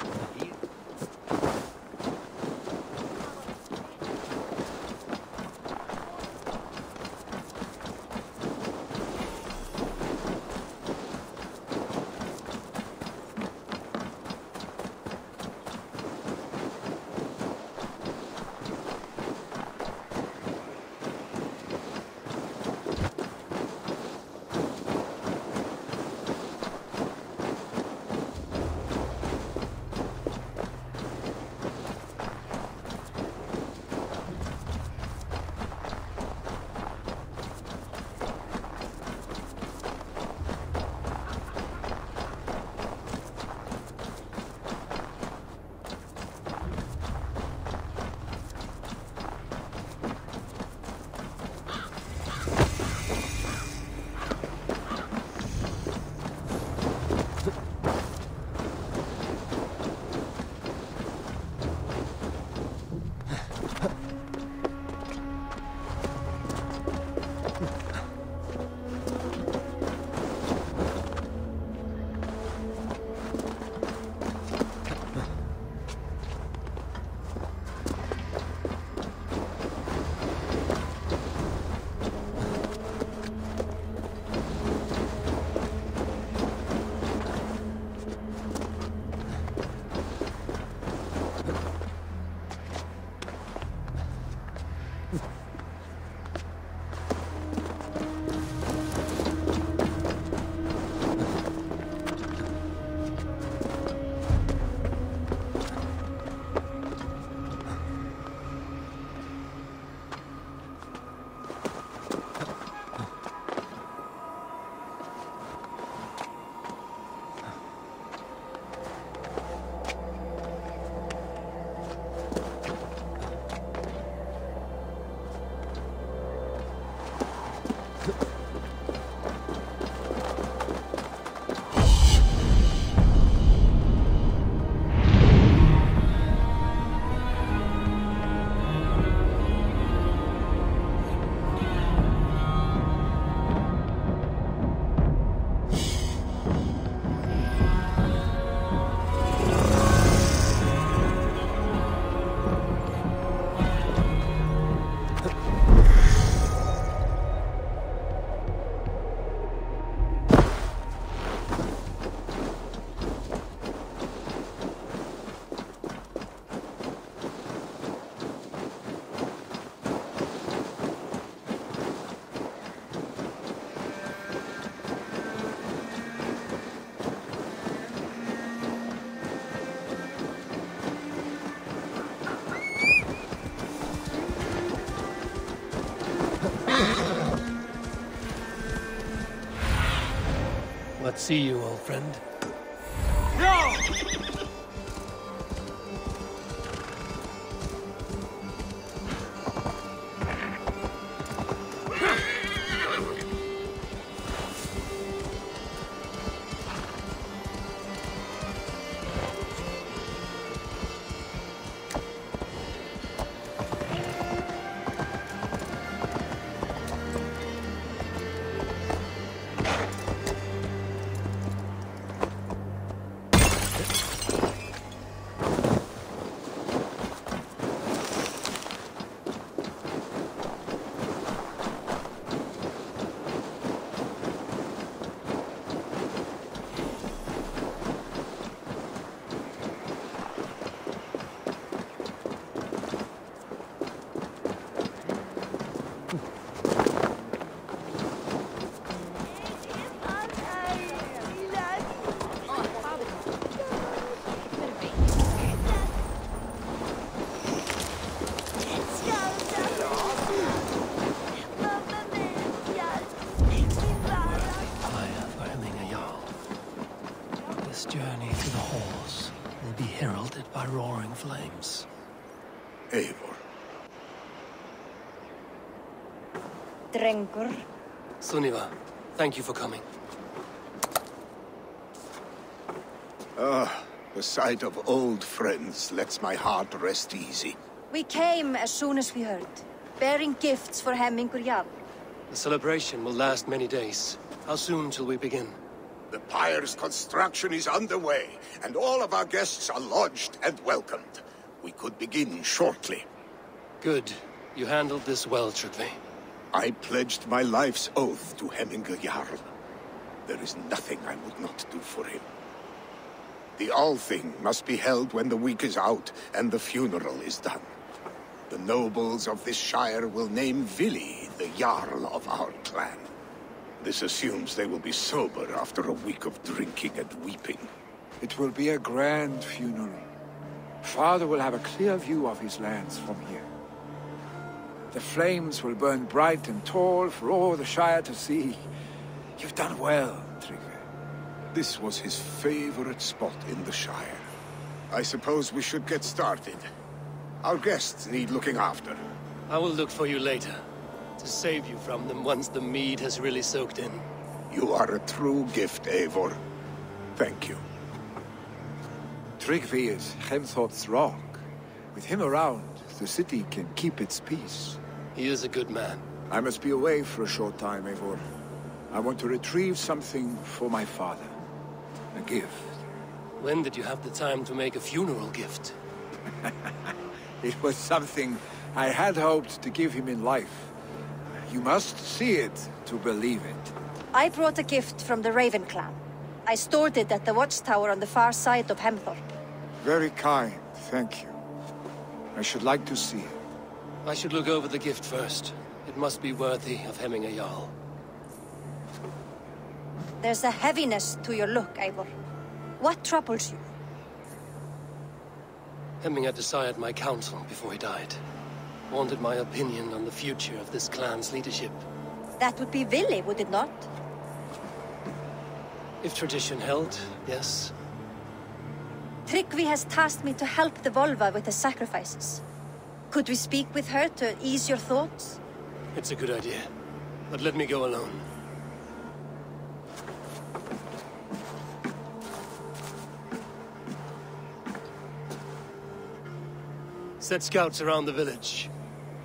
Let's see you, old friend. No! Flames. Eivor. Drengur. Sunniva, thank you for coming. The sight of old friends lets my heart rest easy. We came as soon as we heard, bearing gifts for Hemmingur Jarl. The celebration will last many days. How soon shall we begin? The pyre's construction is underway, and all of our guests are lodged and welcomed. We could begin shortly. Good. You handled this well, Tryggvi. I pledged my life's oath to Hemmingur Jarl. There is nothing I would not do for him. The Althing must be held when the week is out and the funeral is done. The nobles of this shire will name Vili the Jarl of our clan. This assumes they will be sober after a week of drinking and weeping. It will be a grand funeral. Father will have a clear view of his lands from here. The flames will burn bright and tall for all the Shire to see. You've done well, Tryggvi. This was his favorite spot in the Shire. I suppose we should get started. Our guests need looking after. I will look for you later, to save you from them once the mead has really soaked in. You are a true gift, Eivor. Thank you. Tryggvi is Hemthor's rock. With him around, the city can keep its peace. He is a good man. I must be away for a short time, Eivor. I want to retrieve something for my father. A gift. When did you have the time to make a funeral gift? It was something I had hoped to give him in life. You must see it to believe it. I brought a gift from the Raven clan. I stored it at the watchtower on the far side of Hemthor. Very kind, thank you. I should like to see it. I should look over the gift first. It must be worthy of Hemmingur Jarl. There's a heaviness to your look, Eivor. What troubles you? Hemming had desired my counsel before he died. Wanted my opinion on the future of this clan's leadership. That would be Vili, would it not? If tradition held, yes. Tryggvi has tasked me to help the Volva with the sacrifices. Could we speak with her to ease your thoughts? It's a good idea. But let me go alone. Set scouts around the village.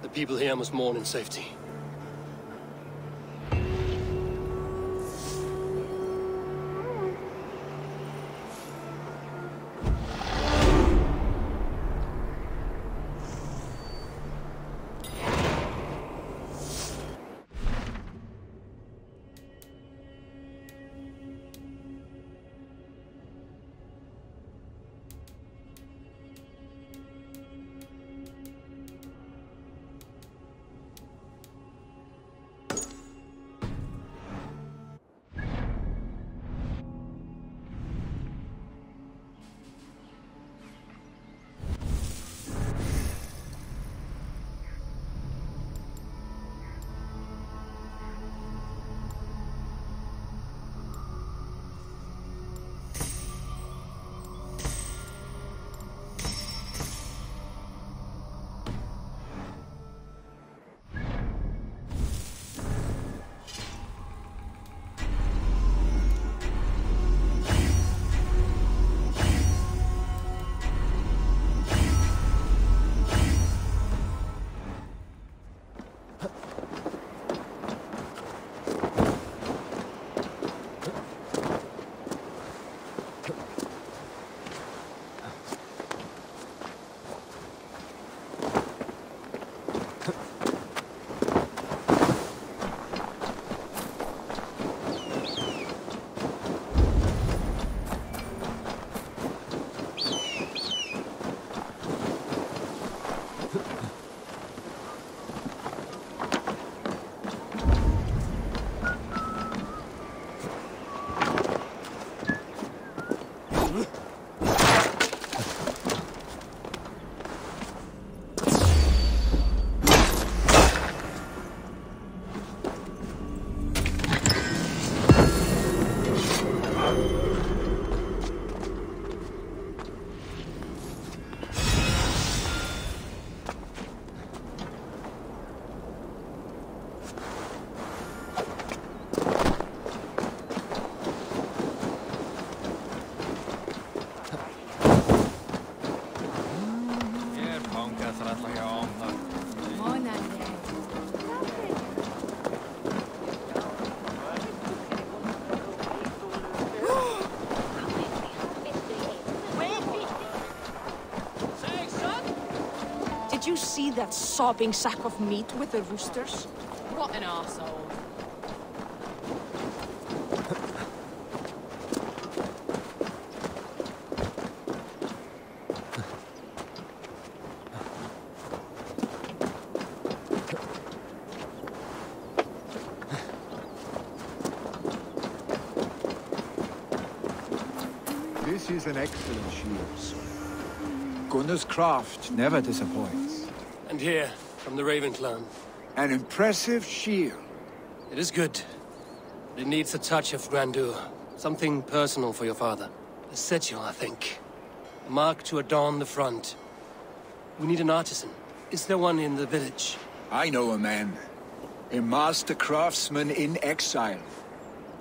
The people here must mourn in safety. you see that sopping sack of meat with the roosters? What an arsehole. This is an excellent shield, sir. Gunnar's craft never disappoints. And here, from the Raven clan. An impressive shield. It is good. But it needs a touch of grandeur. Something personal for your father. A sigil, I think. A mark to adorn the front. We need an artisan. Is there one in the village? I know a man. A master craftsman in exile.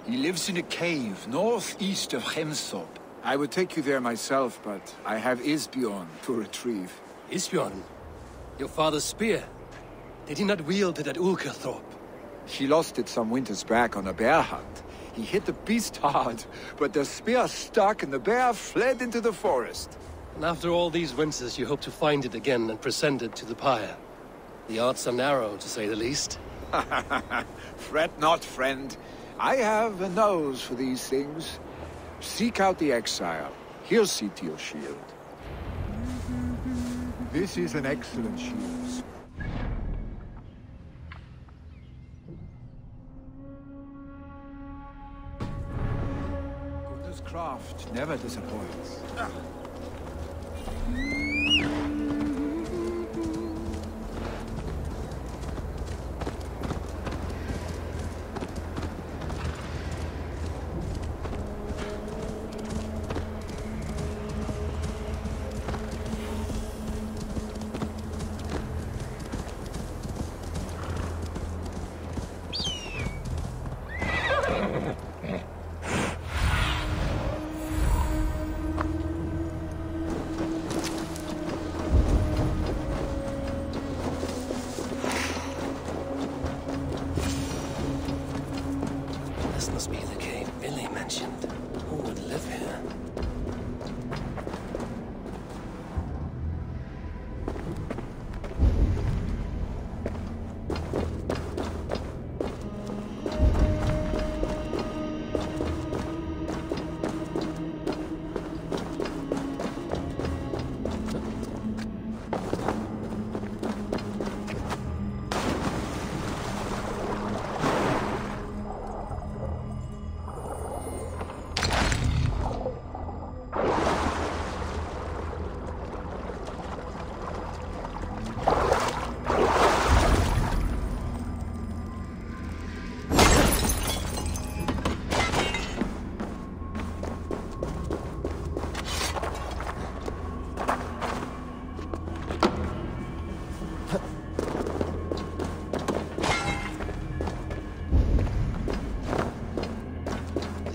He lives in a cave northeast of Hemthorpe. I would take you there myself, but I have Isbjorn to retrieve. Isbjorn? Your father's spear? Did he not wield it at Ulkerthorpe? He lost it some winters back on a bear hunt. He hit the beast hard, but the spear stuck and the bear fled into the forest. And after all these winters, you hope to find it again and present it to the pyre. The odds are narrow, to say the least. Fret not, friend. I have a nose for these things. Seek out the exile. He'll see to your shield. This is an excellent shield. Gunnar's craft never disappoints. This must be the cave Billy mentioned. Who would live here?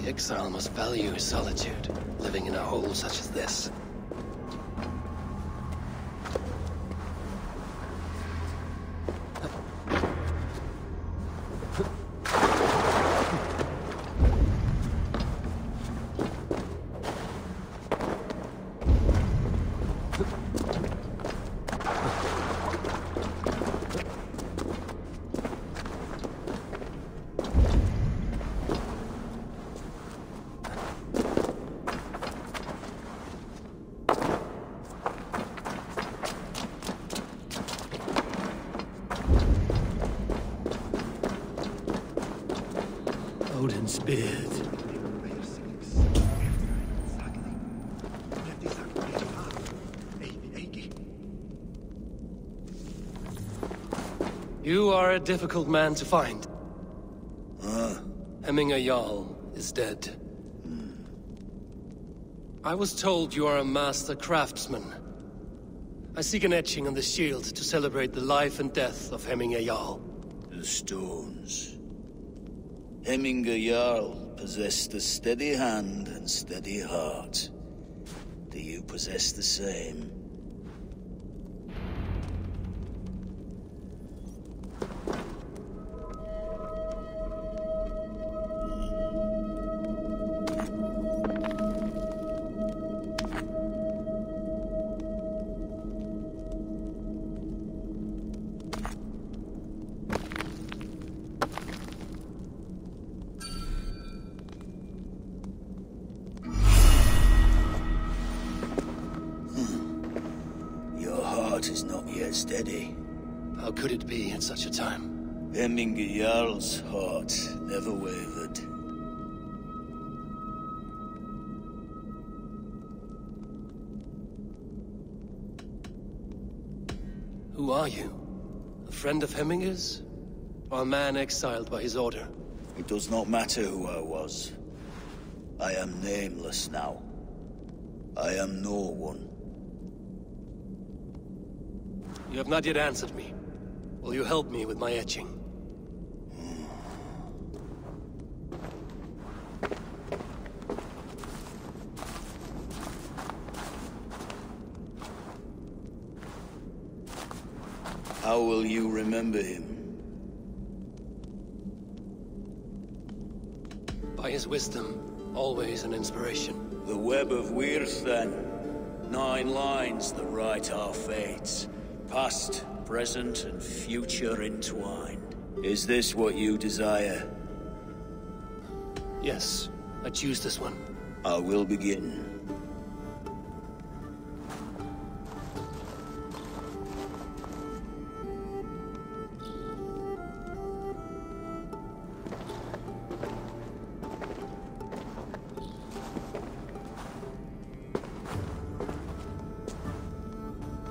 The exile must value his solitude, living in a hole such as this. Odin's beard. You are a difficult man to find. Hemminger Jarl is dead. I was told you are a master craftsman. I seek an etching on the shield to celebrate the life and death of Hemminger Jarl. The stones. Hemminger Jarl possessed a steady hand and steady heart. Do you possess the same? steady. How could it be at such a time? Hemminger Jarl's heart never wavered. Who are you? A friend of Hemminger's? Or a man exiled by his order? It does not matter who I was. I am nameless now. I am no one. You have not yet answered me. Will you help me with my etching? How will you remember him? By his wisdom, always an inspiration. The web of Wirth, then. 9 lines that write our fates. Past, present, and future entwined. Is this what you desire? Yes, I choose this one. I will begin.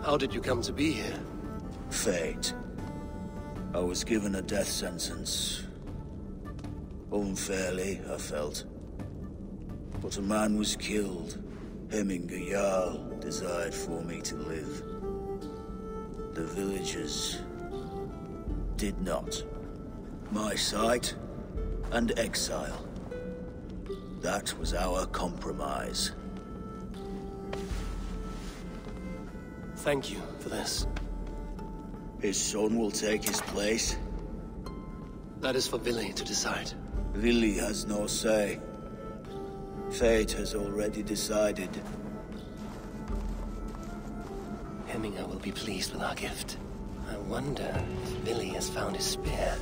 How did you come to be here? Fate. I was given a death sentence. Unfairly, I felt. But a man was killed. Hemminger Jarl desired for me to live. The villagers did not. My sight and exile. That was our compromise. Thank you for this. His son will take his place. That is for Vili to decide. Vili has no say. Fate has already decided. Hemminger will be pleased with our gift. I wonder if Vili has found his spear.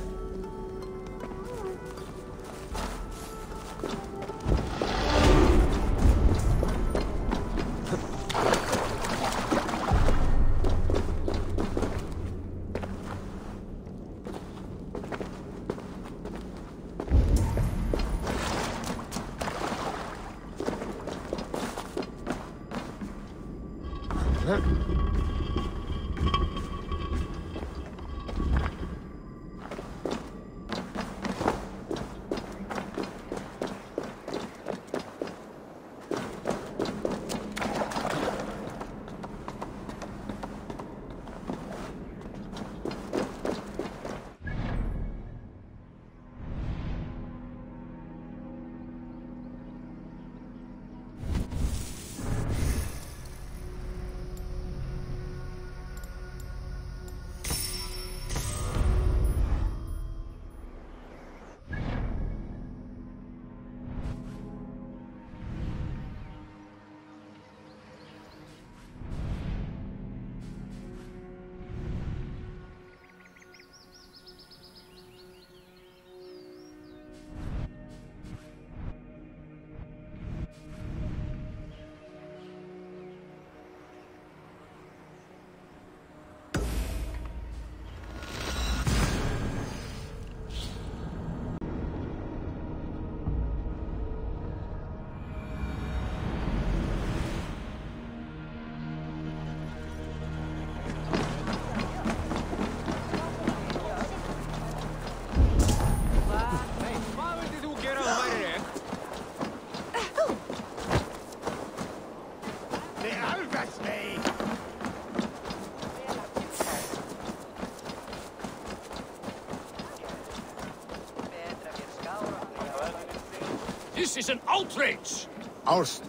This is an outrage! Ours.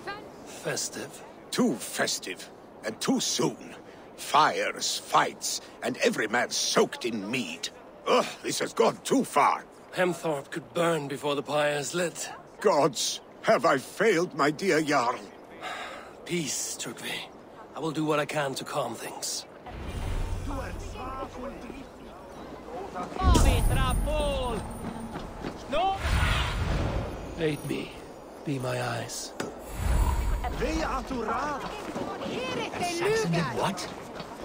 Festive. Too festive, and too soon. Fires, fights, and every man soaked in mead. Ugh, this has gone too far. Hemthorpe could burn before the pyre is lit. Gods, have I failed my dear Jarl? Peace, Turkvi. I will do what I can to calm things. Aid me. Be my eyes. Saxon did what?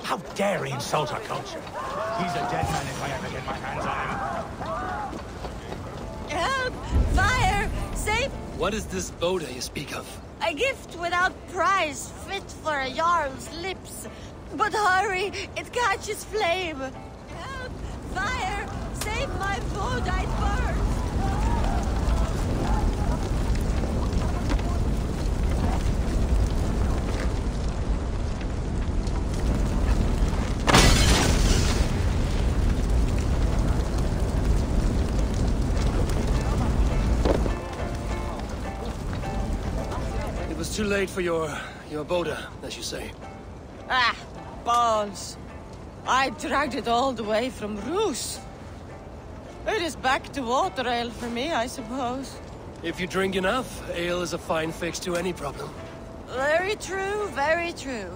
How dare he insult our culture? He's a dead man if I ever get my hands on him. Help! Fire! Save! What is this Boda you speak of? A gift without price, fit for a Jarl's lips. But hurry, it catches flame. Help! Fire! Save my food, I burn! It was too late for your Boda, as you say. Ah, balls. I dragged it all the way from Roos. It is back to water ale for me, I suppose. If you drink enough, ale is a fine fix to any problem. Very true, very true.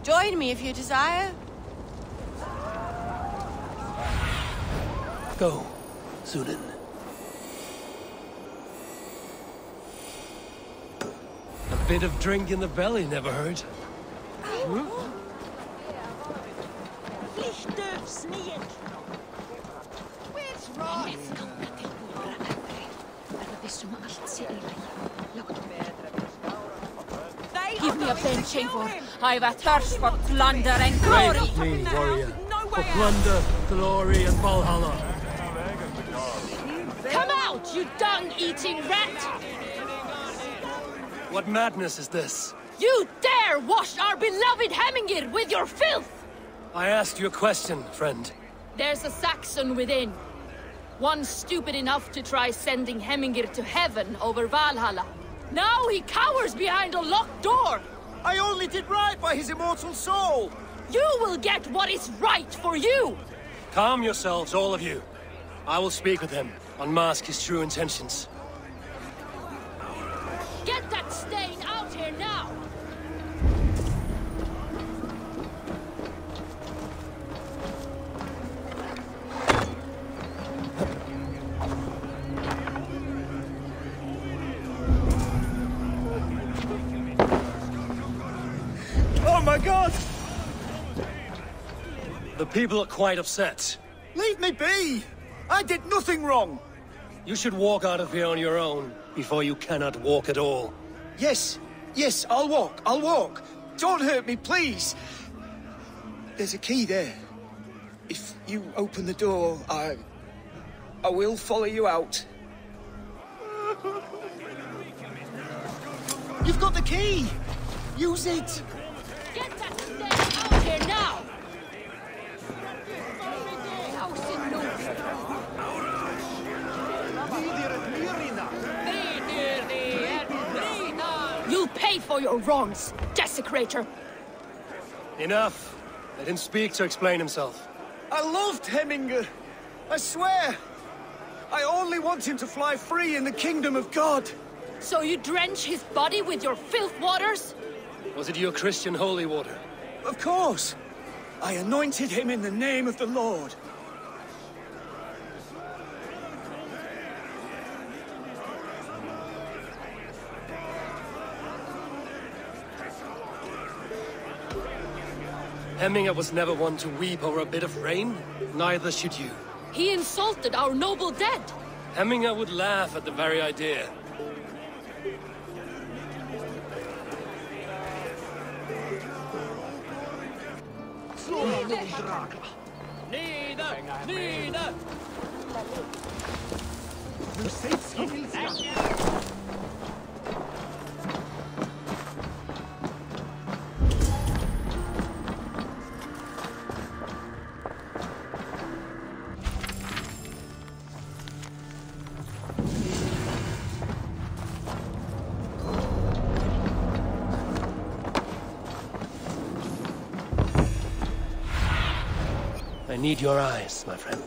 Join me if you desire. Go, Sunan. A bit of drink in the belly never hurt. Give me a bench, Eivor. I've a thirst for plunder and glory. Wait with me, warrior. For plunder, glory, and Valhalla. Come out, you dung-eating rat! What madness is this? You dare wash our beloved Hemingir with your filth! I asked you a question, friend. There's a Saxon within. One stupid enough to try sending Hemingir to heaven over Valhalla. Now he cowers behind a locked door! I only did right by his immortal soul! You will get what is right for you! Calm yourselves, all of you. I will speak with him, unmask his true intentions. Get that stain out here now! Oh my god! The people are quite upset. Leave me be! I did nothing wrong! You should walk out of here on your own, before you cannot walk at all. Yes, I'll walk. Don't hurt me, please! There's a key there. If you open the door, I will follow you out. You've got the key! Use it! Get that stain out here now! You'll pay for your wrongs, desecrator! Enough. Let him speak to explain himself. I loved Hemingr. I swear. I only want him to fly free in the kingdom of God. So you drench his body with your filth waters? Was it your Christian holy water? Of course. I anointed him in the name of the Lord. Hemingr was never one to weep over a bit of rain. Neither should you. He insulted our noble dead. Hemingr would laugh at the very idea. I need your eyes, my friend.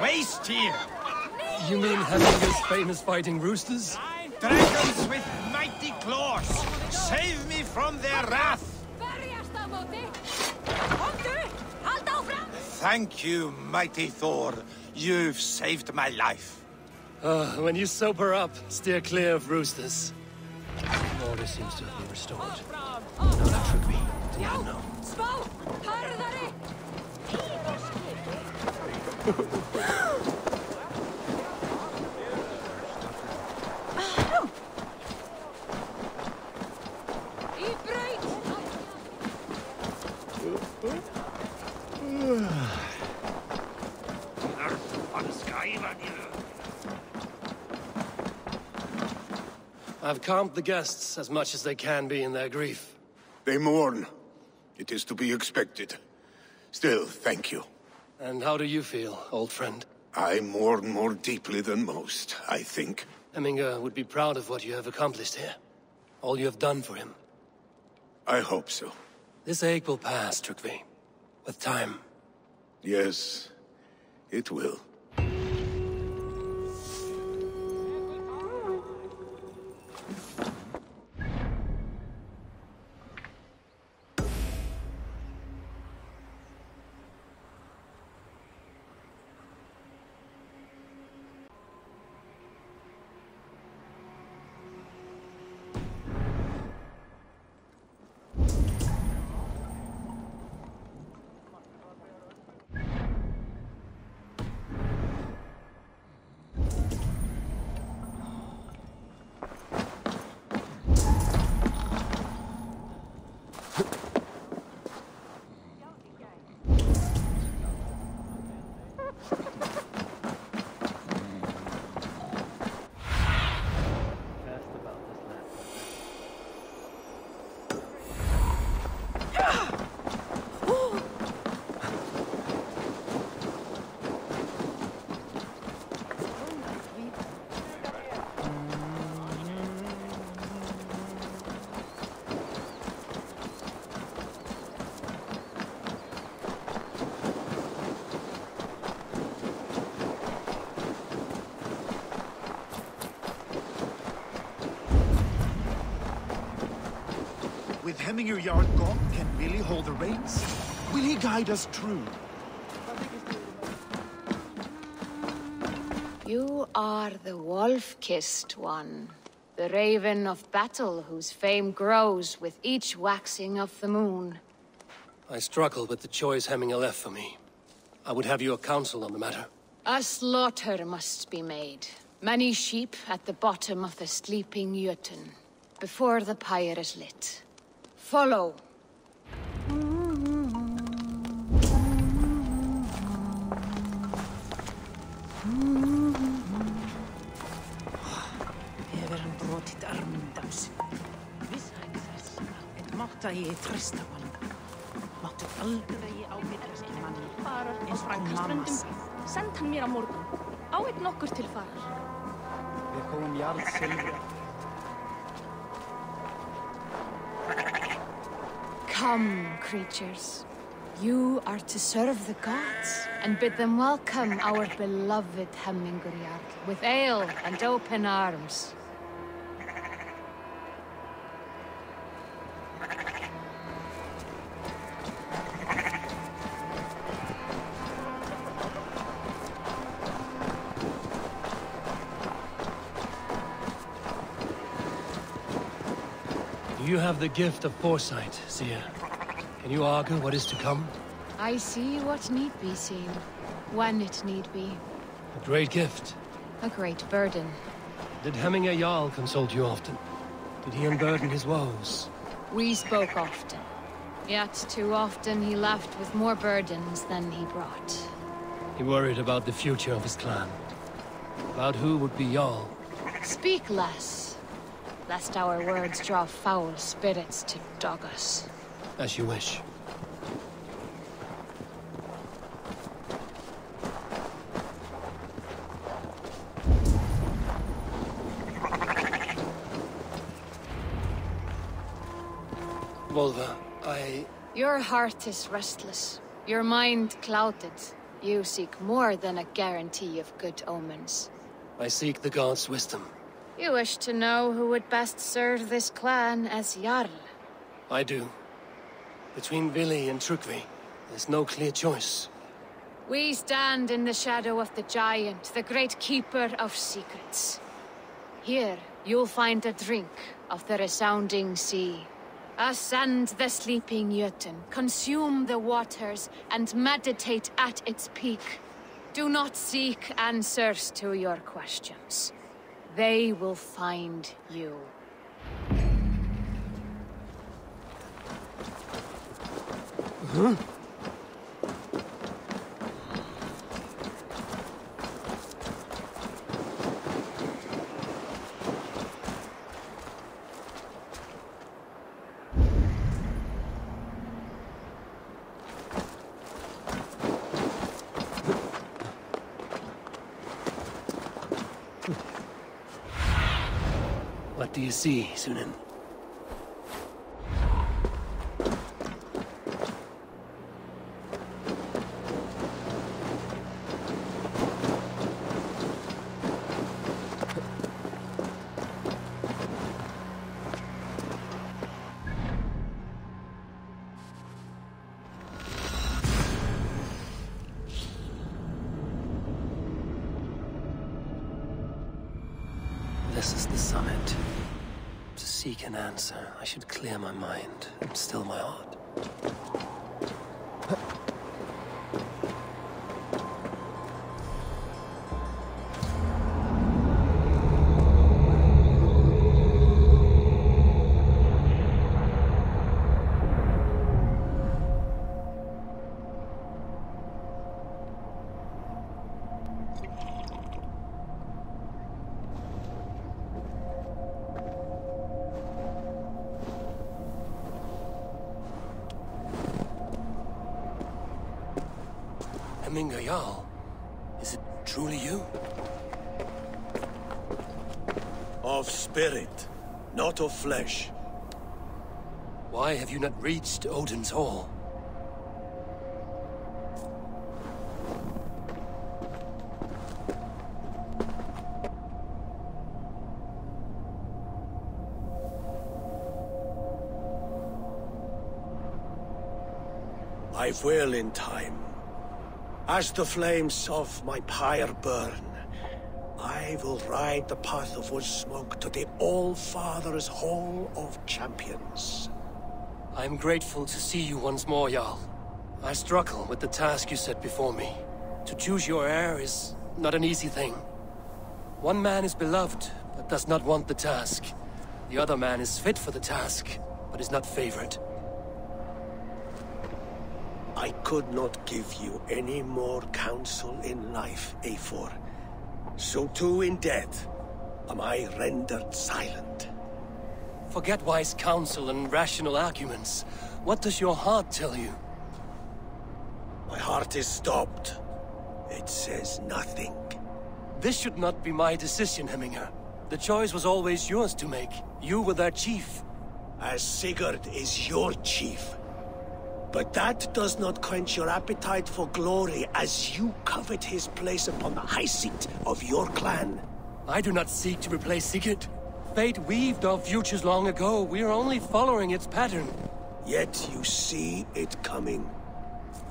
waste here. You mean Hemminger's famous fighting roosters? Dragons with mighty claws. Save me from their wrath. Thank you, mighty Thor. You've saved my life. When you sober up, steer clear of roosters. Order seems to have been restored. Now that should be the unknown. I've calmed the guests as much as they can be in their grief. They mourn. It is to be expected. Still, thank you. And how do you feel, old friend? I mourn more deeply than most, I think. Hemminger would be proud of what you have accomplished here. All you have done for him. I hope so. This ache will pass, Trygve. With time. Yes, it will. With Hemminger Jarl gone, can Billy hold the reins? Will he guide us true? You are the wolf-kissed one. The raven of battle whose fame grows with each waxing of the moon. I struggle with the choice Hemminger left for me. I would have your counsel on the matter. A slaughter must be made. Many sheep at the bottom of the sleeping Jötun, before the pyre is lit. Follow. Hefur hann brotið armundans. Vissaði þess að mátta ég treysta honum. Máttu aldrei ábyrgast mann. Farar á Sprækströndum. Send hann mér á morgun. Á einn nokkur til farar. Við komum jarl Silvia. Come, creatures. You are to serve the gods, and bid them welcome our beloved Hemminger Jarl with ale and open arms. You have the gift of foresight, Seer. Can you argue what is to come? I see what need be seen, when it need be. A great gift. A great burden. Did Hemminger Jarl consult you often? Did he unburden his woes? We spoke often. Yet too often he left with more burdens than he brought. He worried about the future of his clan. About who would be Jarl. Speak less, lest our words draw foul spirits to dog us. As you wish. Volva, Your heart is restless, your mind clouded. You seek more than a guarantee of good omens. I seek the gods' wisdom. You wish to know who would best serve this clan as Jarl? I do. Between Vili and Trukvi, there's no clear choice. We stand in the shadow of the giant, the great keeper of secrets. Here, you'll find a drink of the resounding sea. Ascend the sleeping Jötun, consume the waters, and meditate at its peak. Do not seek answers to your questions. They will find you. Huh? What do you see, Sunan? This is the summit. To seek an answer, I should clear my mind and still my heart. Hemminger Jarl, is it truly you? Of spirit, not of flesh. Why have you not reached Odin's Hall? I will in time. As the flames of my pyre burn, I will ride the path of wood smoke to the All-Father's Hall of Champions. I'm grateful to see you once more, Jarl. I struggle with the task you set before me. To choose your heir is not an easy thing. One man is beloved, but does not want the task. The other man is fit for the task, but is not favored. I could not give you any more counsel in life, Eivor. So too in death am I rendered silent. Forget wise counsel and rational arguments. What does your heart tell you? My heart is stopped. It says nothing. This should not be my decision, Hemminger. The choice was always yours to make. You were their chief. As Sigurd is your chief. But that does not quench your appetite for glory as you covet his place upon the high seat of your clan. I do not seek to replace Sigurd. Fate weaved our futures long ago. We are only following its pattern. Yet you see it coming.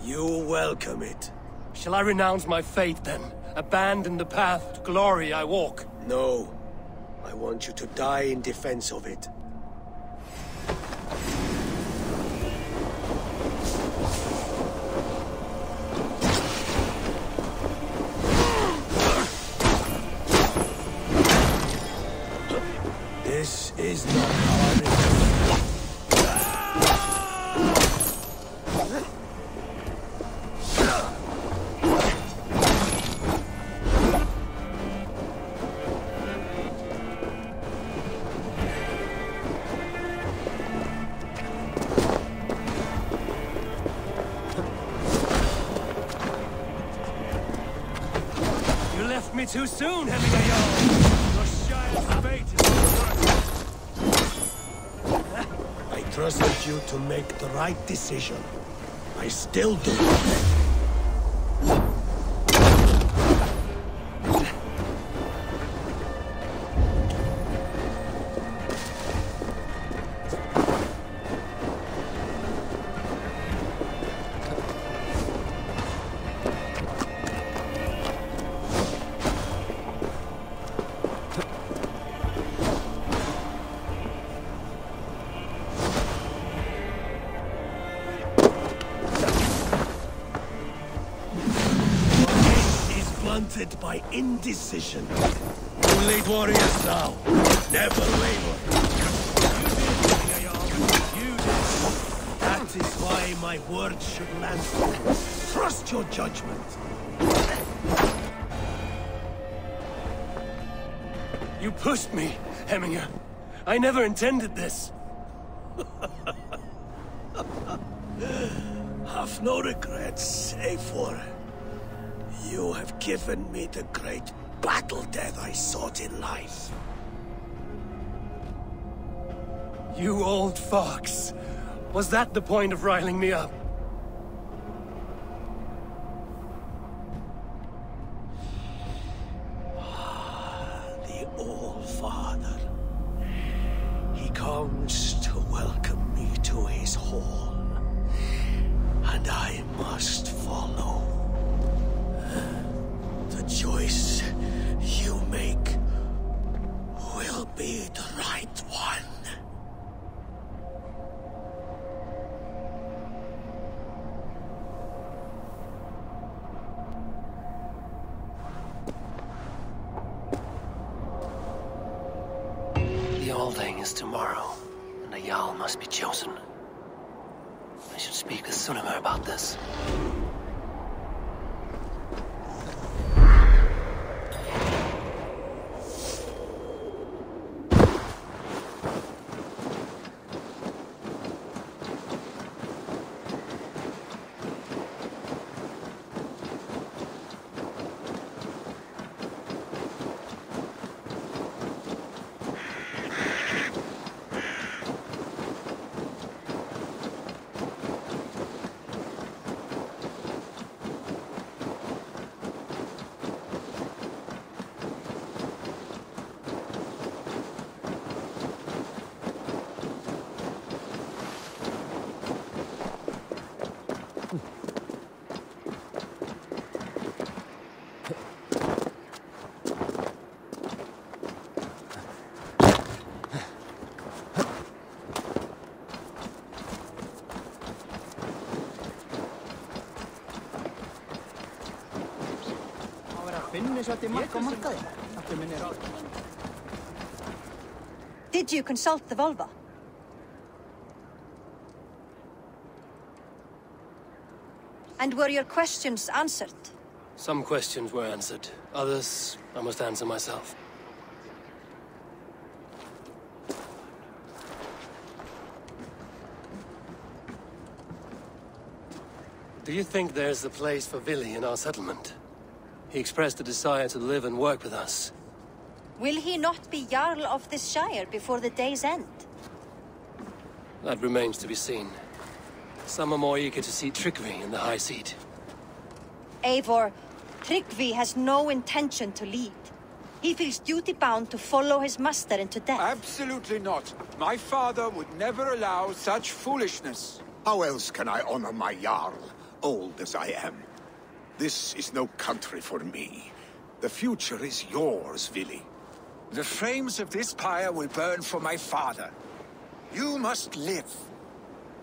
You welcome it. Shall I renounce my fate, then? Abandon the path to glory I walk? No. I want you to die in defense of it. This is not how I remember. You left me too soon, Hemminger Jarl. Your Shire's fate is over. I trusted you to make the right decision. I still do. halted by indecision. You late warriors now. Never waver. You did. That is why my words should land. Trust your judgment. You pushed me, Hemminger. I never intended this. Have no regrets, Eivor. You have given me the great battle death I sought in life. You old fox. Was that the point of riling me up? The All-Father. He comes to welcome me to his hall. And I must follow. The choice you make will be the right one. The Alding is tomorrow, and a Jarl must be chosen. I should speak with Sunnema about this. Did you consult the Volva? And were your questions answered? Some questions were answered. Others, I must answer myself. Do you think there's a place for Vili in our settlement? He expressed a desire to live and work with us. Will he not be Jarl of this Shire before the day's end? That remains to be seen. Some are more eager to see Tryggvi in the high seat. Eivor, Tryggvi has no intention to lead. He feels duty-bound to follow his master into death. Absolutely not. My father would never allow such foolishness. How else can I honor my Jarl, old as I am? This is no country for me. The future is yours, Vili. The flames of this pyre will burn for my father. You must live.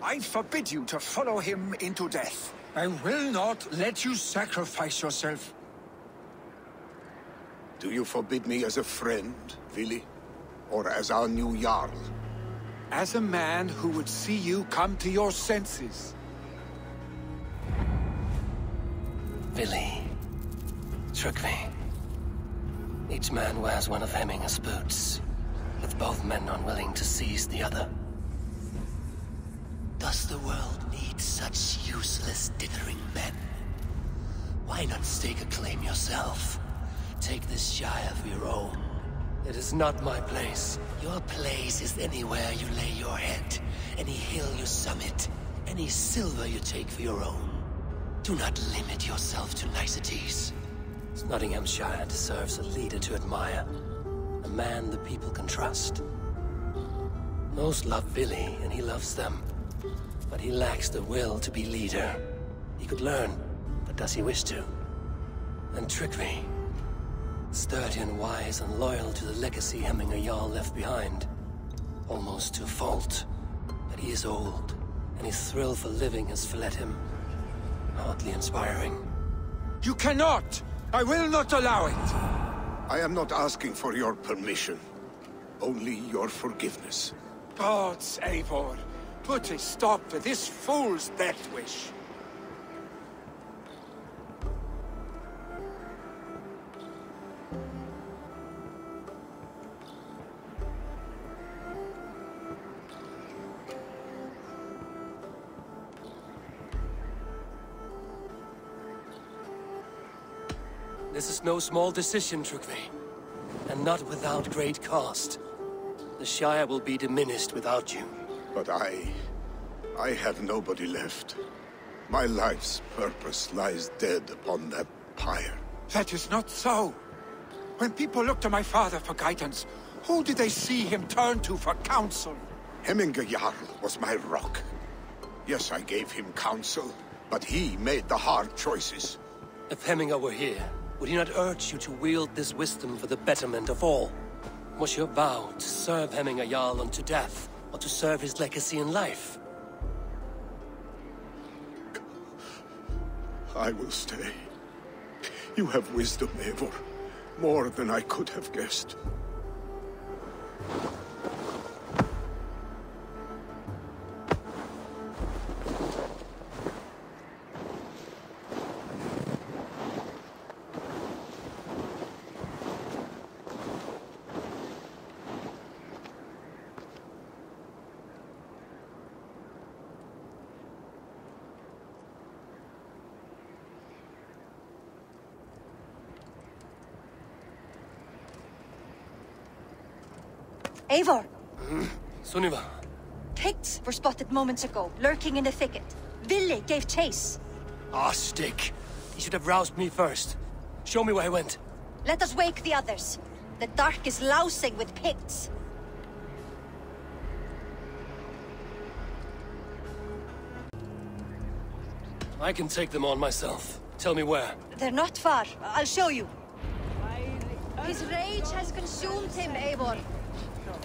I forbid you to follow him into death. I will not let you sacrifice yourself. Do you forbid me as a friend, Vili? Or as our new Jarl? As a man who would see you come to your senses. Vili. Tryggvi. Each man wears one of Hemminger's boots, with both men unwilling to seize the other. Does the world need such useless, dithering men? Why not stake a claim yourself? Take this Shire for your own. It is not my place. Your place is anywhere you lay your head, any hill you summit, any silver you take for your own. Do not limit yourself to niceties. Nottinghamshire deserves a leader to admire. A man the people can trust. Most love Vili, and he loves them. But he lacks the will to be leader. He could learn, but does he wish to? And Tryggvi. Sturdy and wise and loyal to the legacy Hemminger Jarl left behind. Almost to a fault. But he is old, and his thrill for living has fled him. Hardly inspiring. You cannot! I will not allow it! I am not asking for your permission. Only your forgiveness. Gods, Eivor, put a stop to this fool's death wish. This is no small decision, Trukvi. And not without great cost. The Shire will be diminished without you. But I have nobody left. My life's purpose lies dead upon that pyre. That is not so. When people look to my father for guidance, who did they see him turn to for counsel? Hemminge Jarl was my rock. Yes, I gave him counsel, but he made the hard choices. If Hemminge were here, would he not urge you to wield this wisdom for the betterment of all? Was your vow to serve Hemminge Jarl unto death, or to serve his legacy in life? I will stay. You have wisdom, Eivor. More than I could have guessed. Eivor! Sunniva! Picts were spotted moments ago, lurking in the thicket. Ville gave chase. Ah, stick! He should have roused me first. Show me where he went. Let us wake the others. The dark is lousing with Picts. I can take them on myself. Tell me where. They're not far. I'll show you. His rage has consumed him, Eivor.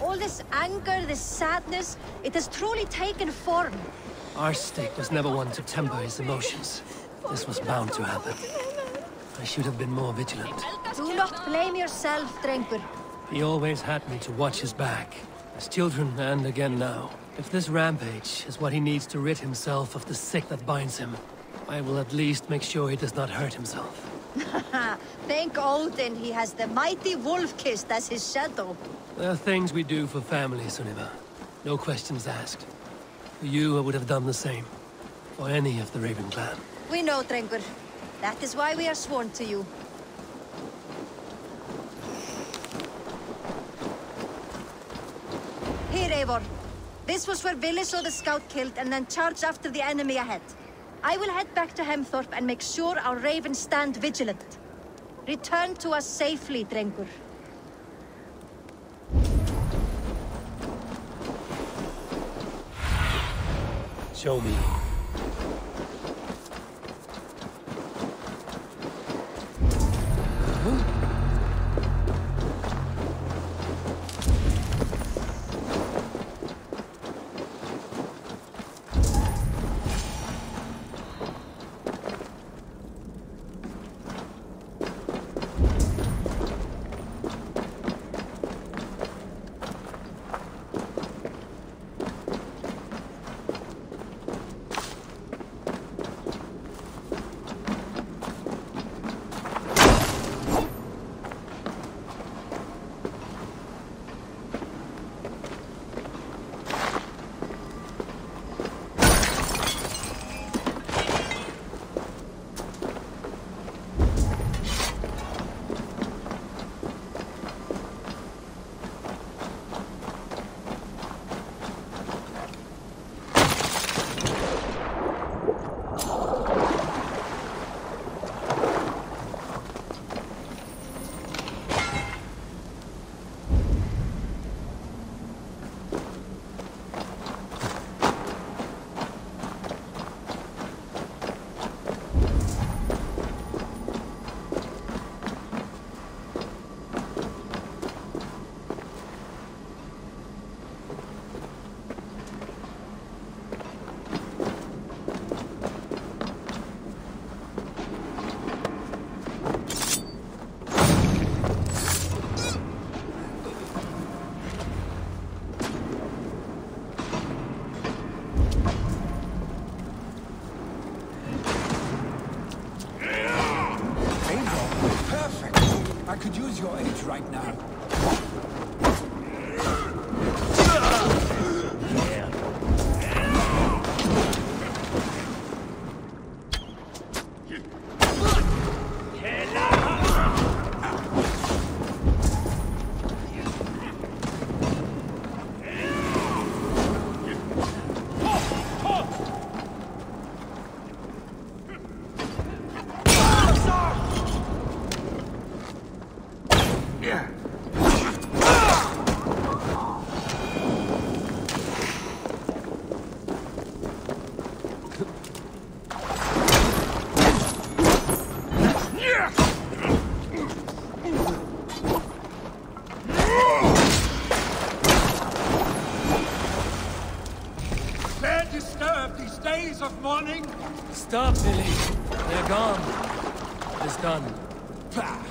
All this anger, this sadness, it has truly taken form. Our stick was never one to temper his emotions. This was bound to happen. I should have been more vigilant. Do not blame yourself, Drengur. He always had me to watch his back. As children, and again now. If this rampage is what he needs to rid himself of the sick that binds him, I will at least make sure he does not hurt himself. Thank Odin he has the mighty Wolf-Kissed as his shadow. There are things we do for family, Sunniva. No questions asked. For you, I would have done the same. For any of the Raven clan. We know, Drengur. That is why we are sworn to you. Here, Eivor. This was where Ville saw the scout killed and then charged after the enemy ahead. I will head back to Hemthorpe and make sure our ravens stand vigilant. Return to us safely, Drengur. Show me. right now. Stop, Billy. They're gone. It's done. Bah!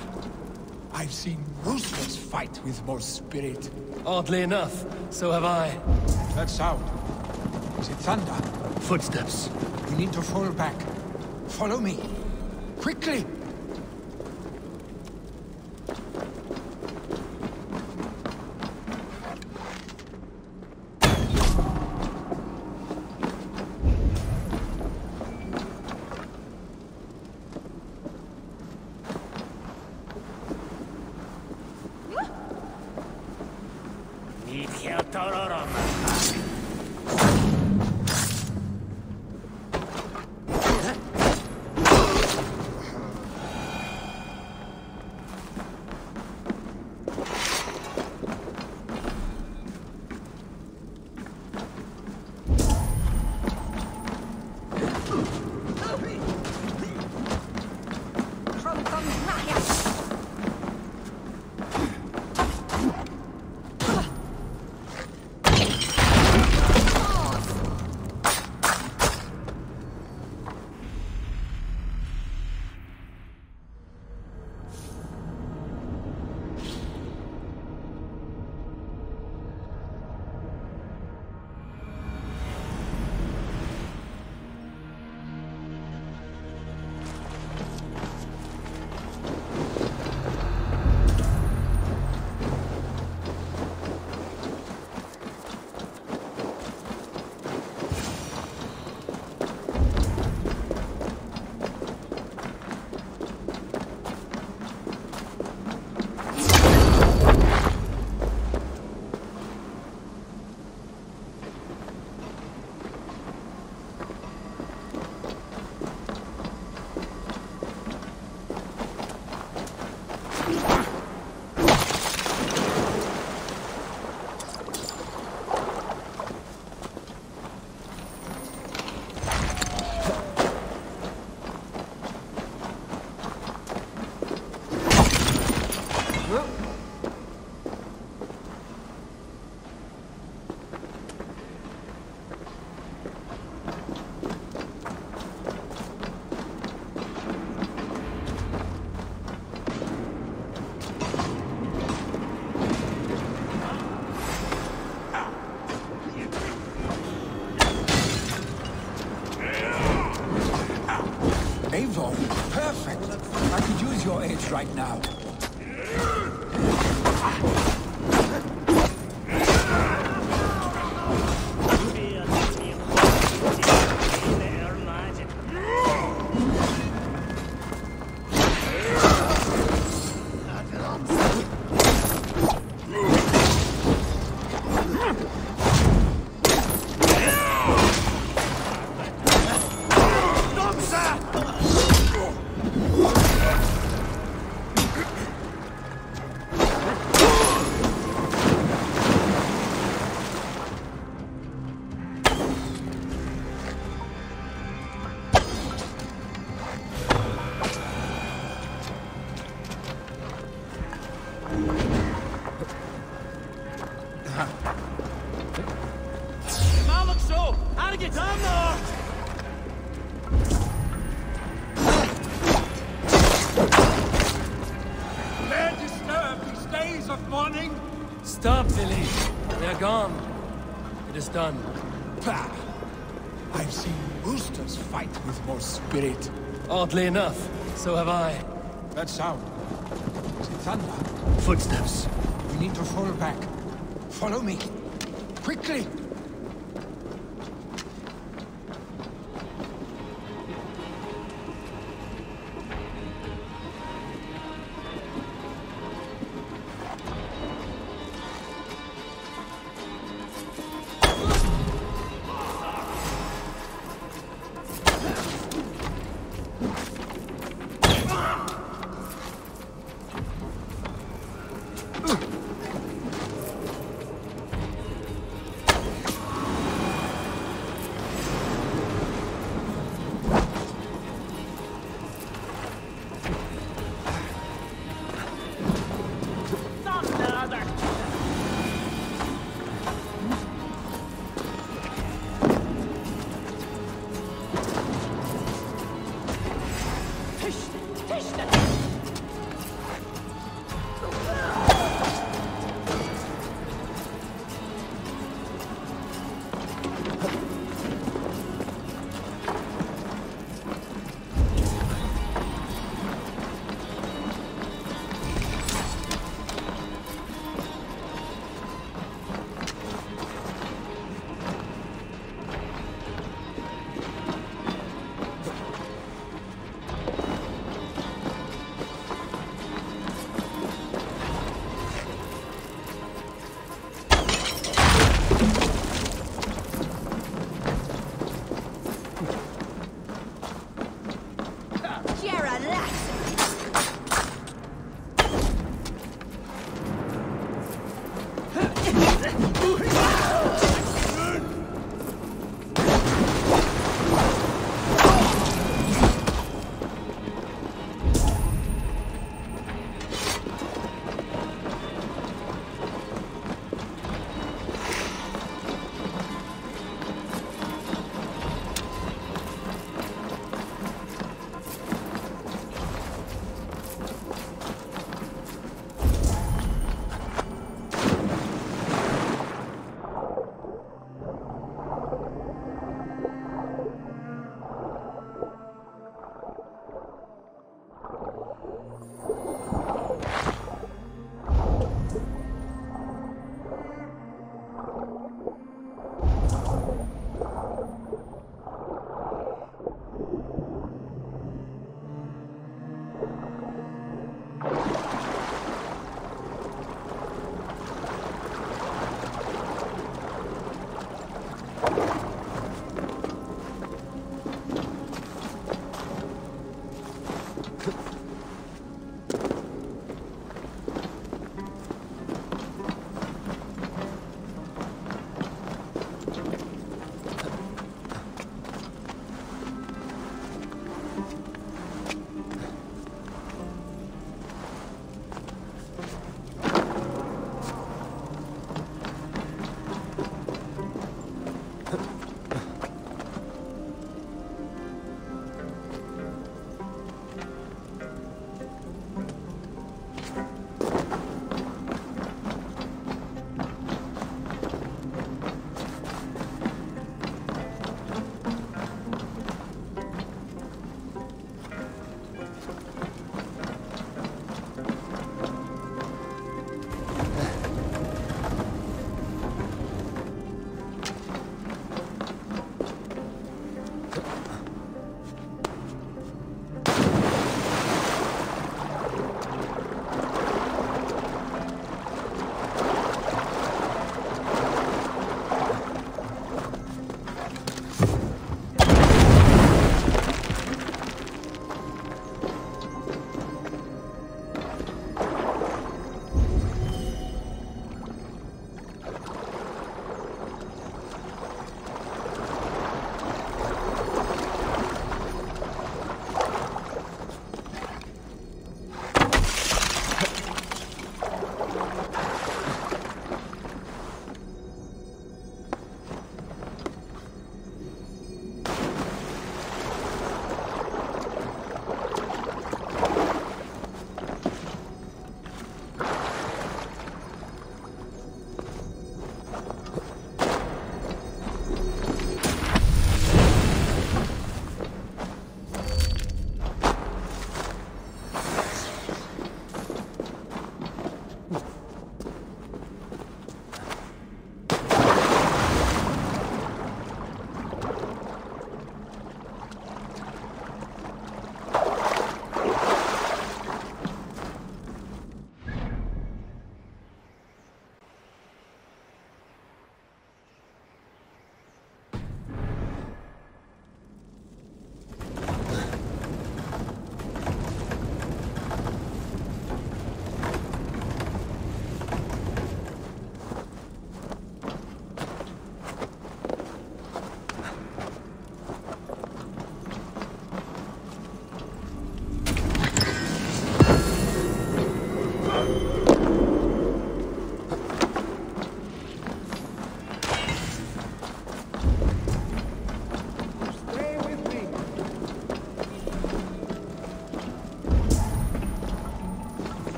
I've seen roosters fight with more spirit. Oddly enough, so have I. That sound. Is it thunder? Footsteps. We need to fall back. Follow me. Quickly! Perfect. I could use your aid right now. Stop, Billy. They're gone. It is done. Bah! I've seen roosters fight with more spirit. Oddly enough, so have I. That sound. Is it thunder? Footsteps. We need to fall back. Follow me. Quickly!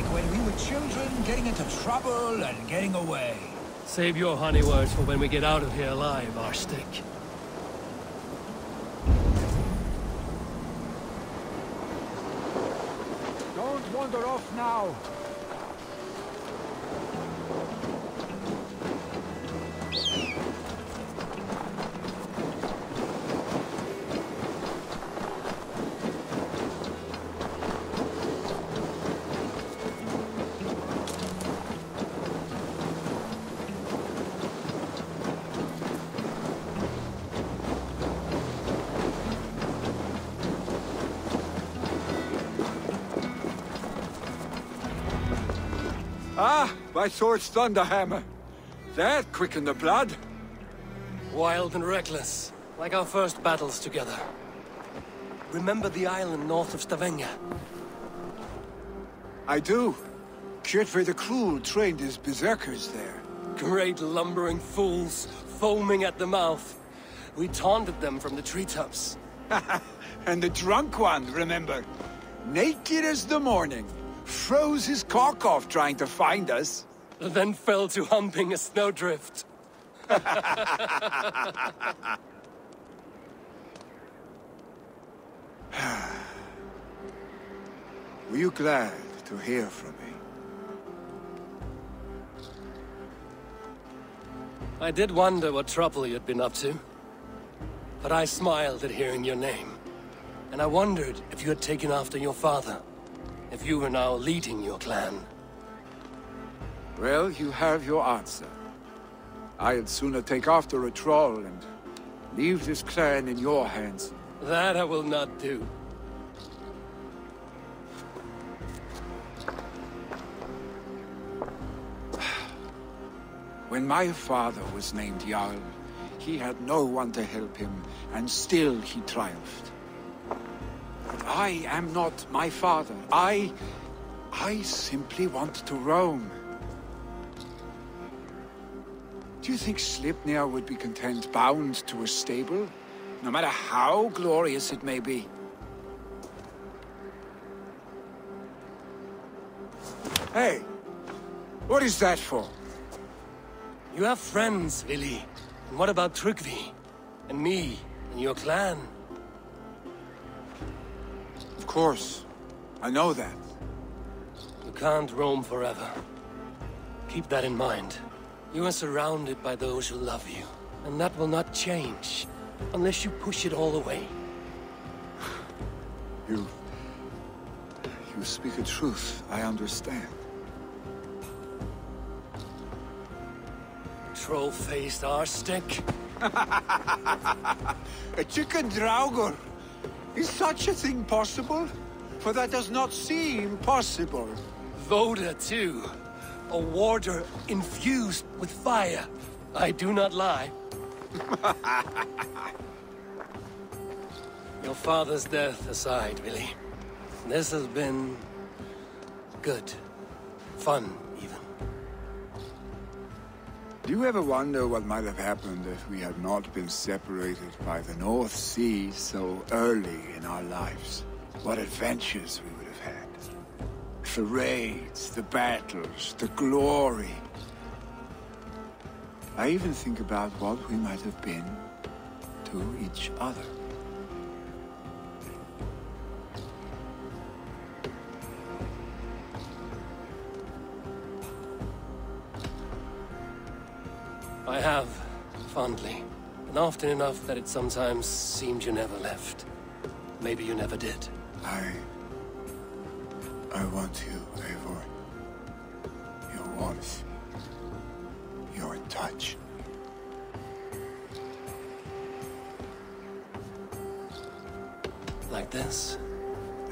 like when we were children, getting into trouble and getting away. Save your honey words for when we get out of here alive, Arstick. Don't wander off now. Ah, my sword's thunderhammer. That quickened the blood. Wild and reckless, like our first battles together. Remember the island north of Stavanger? I do. Kjotve the Cruel trained his berserkers there. Great lumbering fools, foaming at the mouth. We taunted them from the treetops. And the drunk one, remember? Naked as the morning. Froze his cock off trying to find us. Then fell to humping a snowdrift. Were you glad to hear from me? I did wonder what trouble you'd been up to. But I smiled at hearing your name. And I wondered if you had taken after your father. If you were now leading your clan. Well, you have your answer. I'd sooner take after a troll and leave this clan in your hands. That I will not do. When my father was named Jarl, he had no one to help him, and still he triumphed. But I am not my father. I simply want to roam. Do you think Sleipnir would be content bound to a stable? No matter how glorious it may be? Hey! What is that for? You have friends, Vili. And what about Tryggvi? And me? And your clan? Of course. I know that. You can't roam forever. Keep that in mind. You are surrounded by those who love you. And that will not change. Unless you push it all away. You speak a truth. I understand. Troll-faced arstick. A chicken Draugr. Is such a thing possible? For that does not seem possible. Voda, too. A warder infused with fire. I do not lie. Your father's death aside, Vili. This has been... good. Fun, even. Do you ever wonder what might have happened if we had not been separated by the North Sea so early in our lives? What adventures we would have had. The raids, the battles, the glory. I even think about what we might have been to each other. I have, fondly. And often enough that it sometimes seemed you never left. Maybe you never did. I want you, Eivor. Your warmth. Your touch. Like this?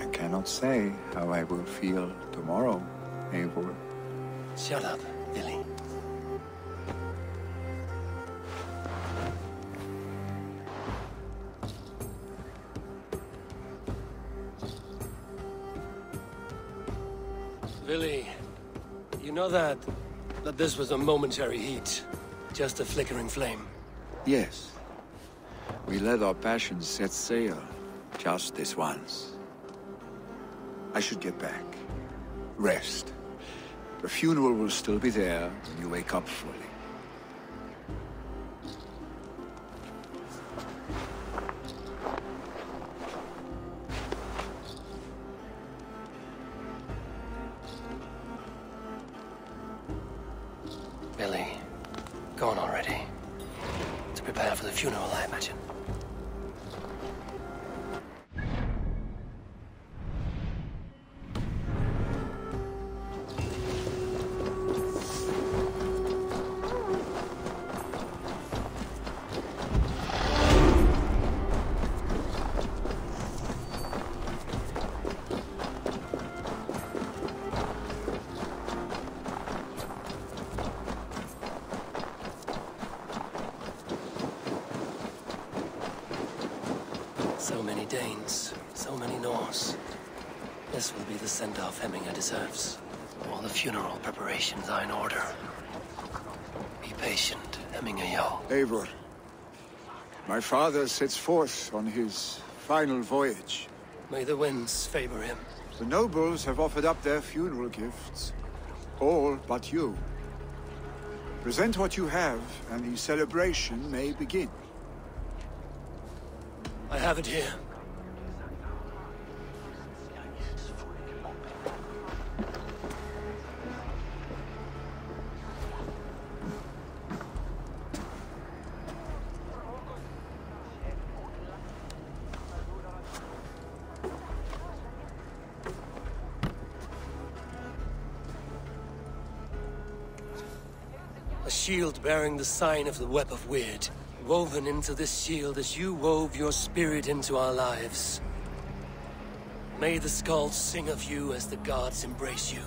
I cannot say how I will feel tomorrow, Eivor. Shut up, Vili. Vili, you know that this was a momentary heat. Just a flickering flame. Yes. We let our passions set sail. Just this once. I should get back. Rest. The funeral will still be there when you wake up fully. Billy, gone already. To prepare for the funeral, I imagine. So many Danes, so many Norse. This will be the send-off Hemminger deserves. All the funeral preparations are in order. Be patient, Hemminger Jarl. Eivor, my father sets forth on his final voyage. May the winds favor him. The nobles have offered up their funeral gifts. All but you. Present what you have, and the celebration may begin. I have it here. A shield bearing the sign of the Web of Weird. Woven into this shield as you wove your spirit into our lives. May the skulls sing of you as the gods embrace you.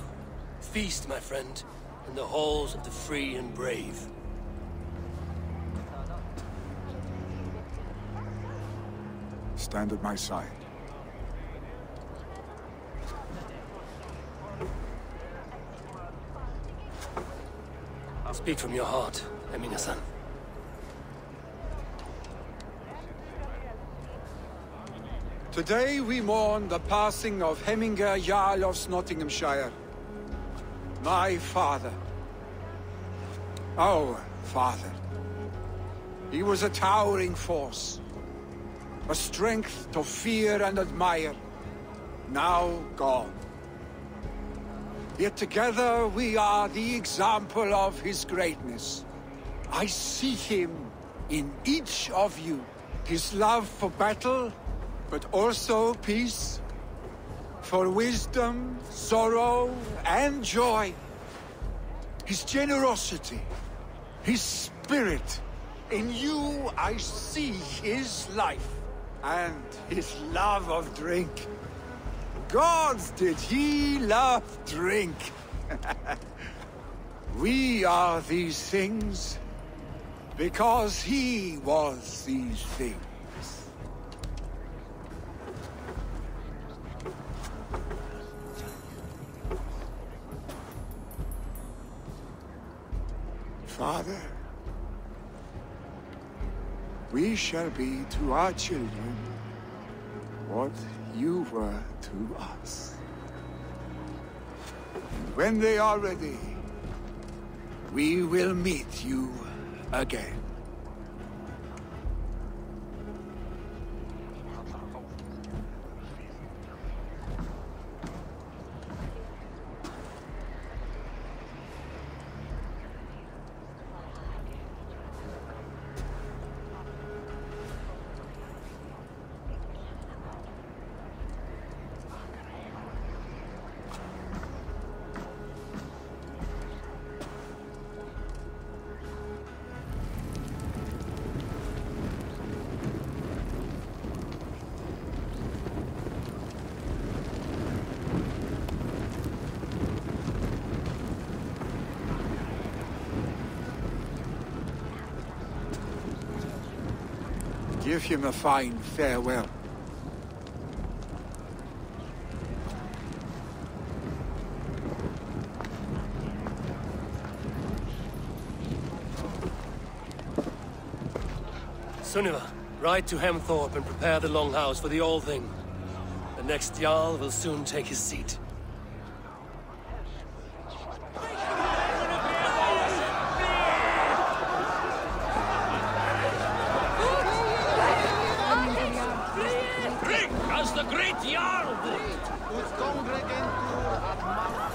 Feast, my friend, in the halls of the free and brave. Stand at my side. Speak from your heart, Hemminger-san. Today we mourn the passing of Hemminger Jarl of Nottinghamshire. My father. Our father. He was a towering force. A strength to fear and admire. Now gone. Yet together we are the example of his greatness. I see him in each of you. His love for battle, but also peace, for wisdom, sorrow, and joy. His generosity, his spirit. In you I see his life, and his love of drink. Gods, did he love drink! We are these things, because he was these things. Father, we shall be to our children what you were to us. And when they are ready, we will meet you again. Give him a fine farewell. Sunniva, ride to Hemthorpe and prepare the Longhouse for the All-Thing. The next Jarl will soon take his seat. Jarl! Ut congregentur ad mare.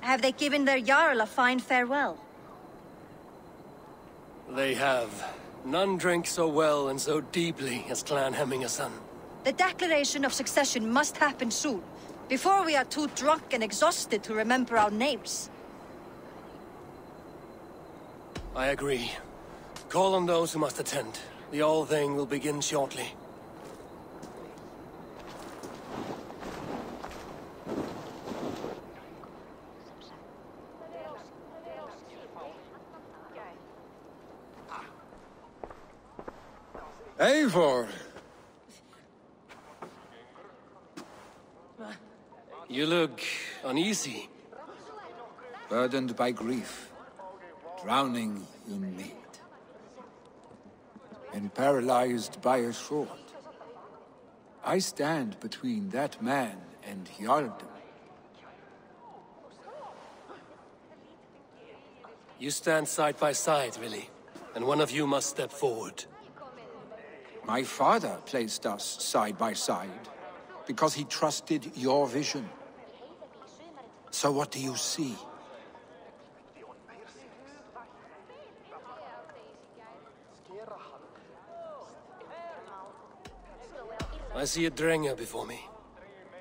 Have they given their Jarl a fine farewell? They have. None drank so well and so deeply as Clan Hemmingerson. The declaration of succession must happen soon, before we are too drunk and exhausted to remember our names. I agree. Call on those who must attend. The All-Thing will begin shortly. Eivor! You look uneasy. Burdened by grief, drowning in mead, and paralyzed by a sword. I stand between that man and Jarldom. You stand side by side, really, and one of you must step forward. My father placed us side by side because he trusted your vision. So what do you see? I see a Drenger before me.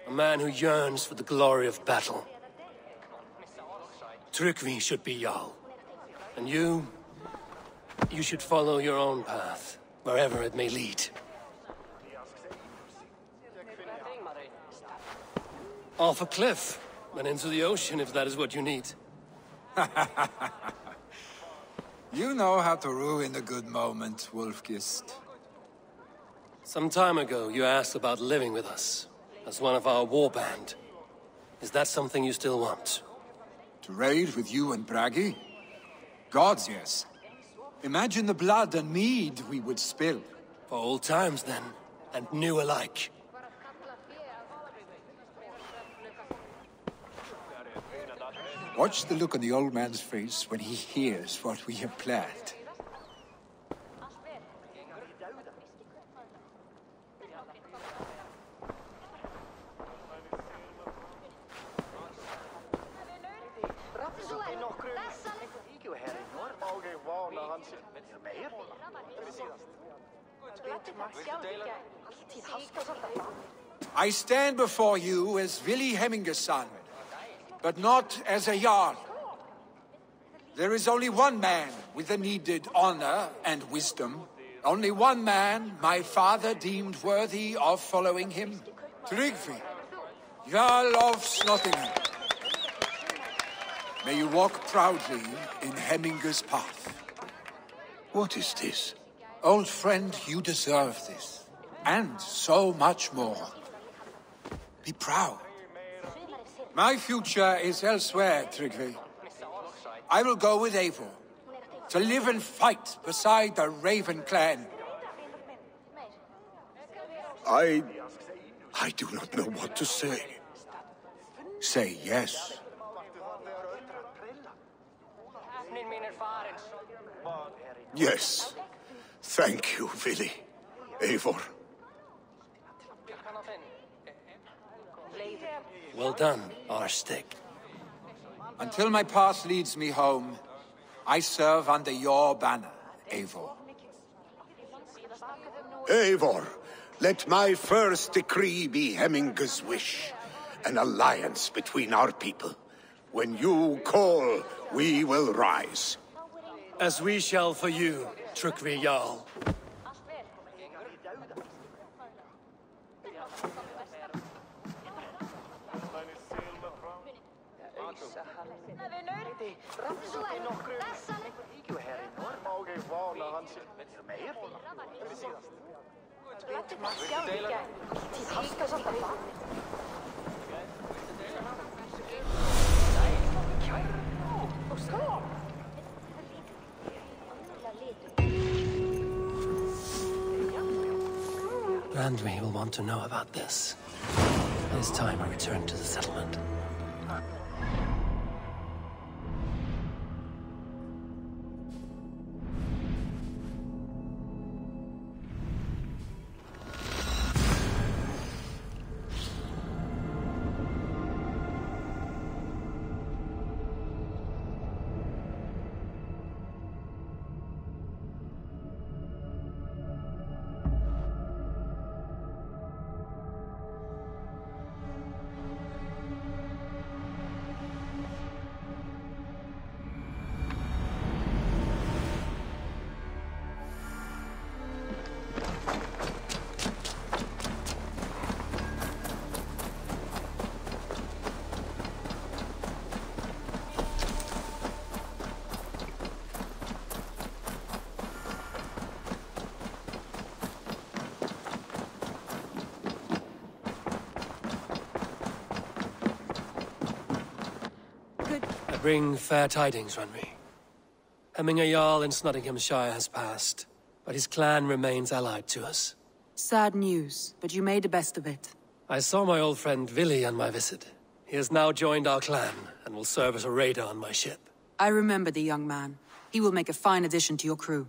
A man who yearns for the glory of battle. Tryggvi should be Jarl. And you should follow your own path, wherever it may lead. Off a cliff, and into the ocean if that is what you need. You know how to ruin a good moment, Wolfgist. Some time ago, you asked about living with us, as one of our warband. Is that something you still want? To raid with you and Bragi? Gods, yes. Imagine the blood and mead we would spill. For old times, then, and new alike. Watch the look on the old man's face when he hears what we have planned. I stand before you as Vili Hemmingerson, but not as a Jarl. There is only one man with the needed honor and wisdom. Only one man my father deemed worthy of following him. Tryggvi, Jarl of Snottingham. May you walk proudly in Hemminger's path. What is this? Old friend, you deserve this. And so much more. Be proud. My future is elsewhere, Tryggvi. I will go with Eivor, to live and fight beside the Raven clan. I do not know what to say. Say yes. Yes. Thank you, Vili. Eivor. Well done, Arstig. Until my path leads me home, I serve under your banner, Eivor. Eivor, Let my first decree be Hemminger's wish. An alliance between our people. When you call, we will rise. As we shall for you, Trukri Jarl. Randvi will want to know about this. It is time I return to the settlement. Bring fair tidings, Randvi. Hemminger Jarl in Nottinghamshire has passed, but his clan remains allied to us. Sad news, but you made the best of it. I saw my old friend Vili on my visit. He has now joined our clan, and will serve as a raider on my ship. I remember the young man. He will make a fine addition to your crew.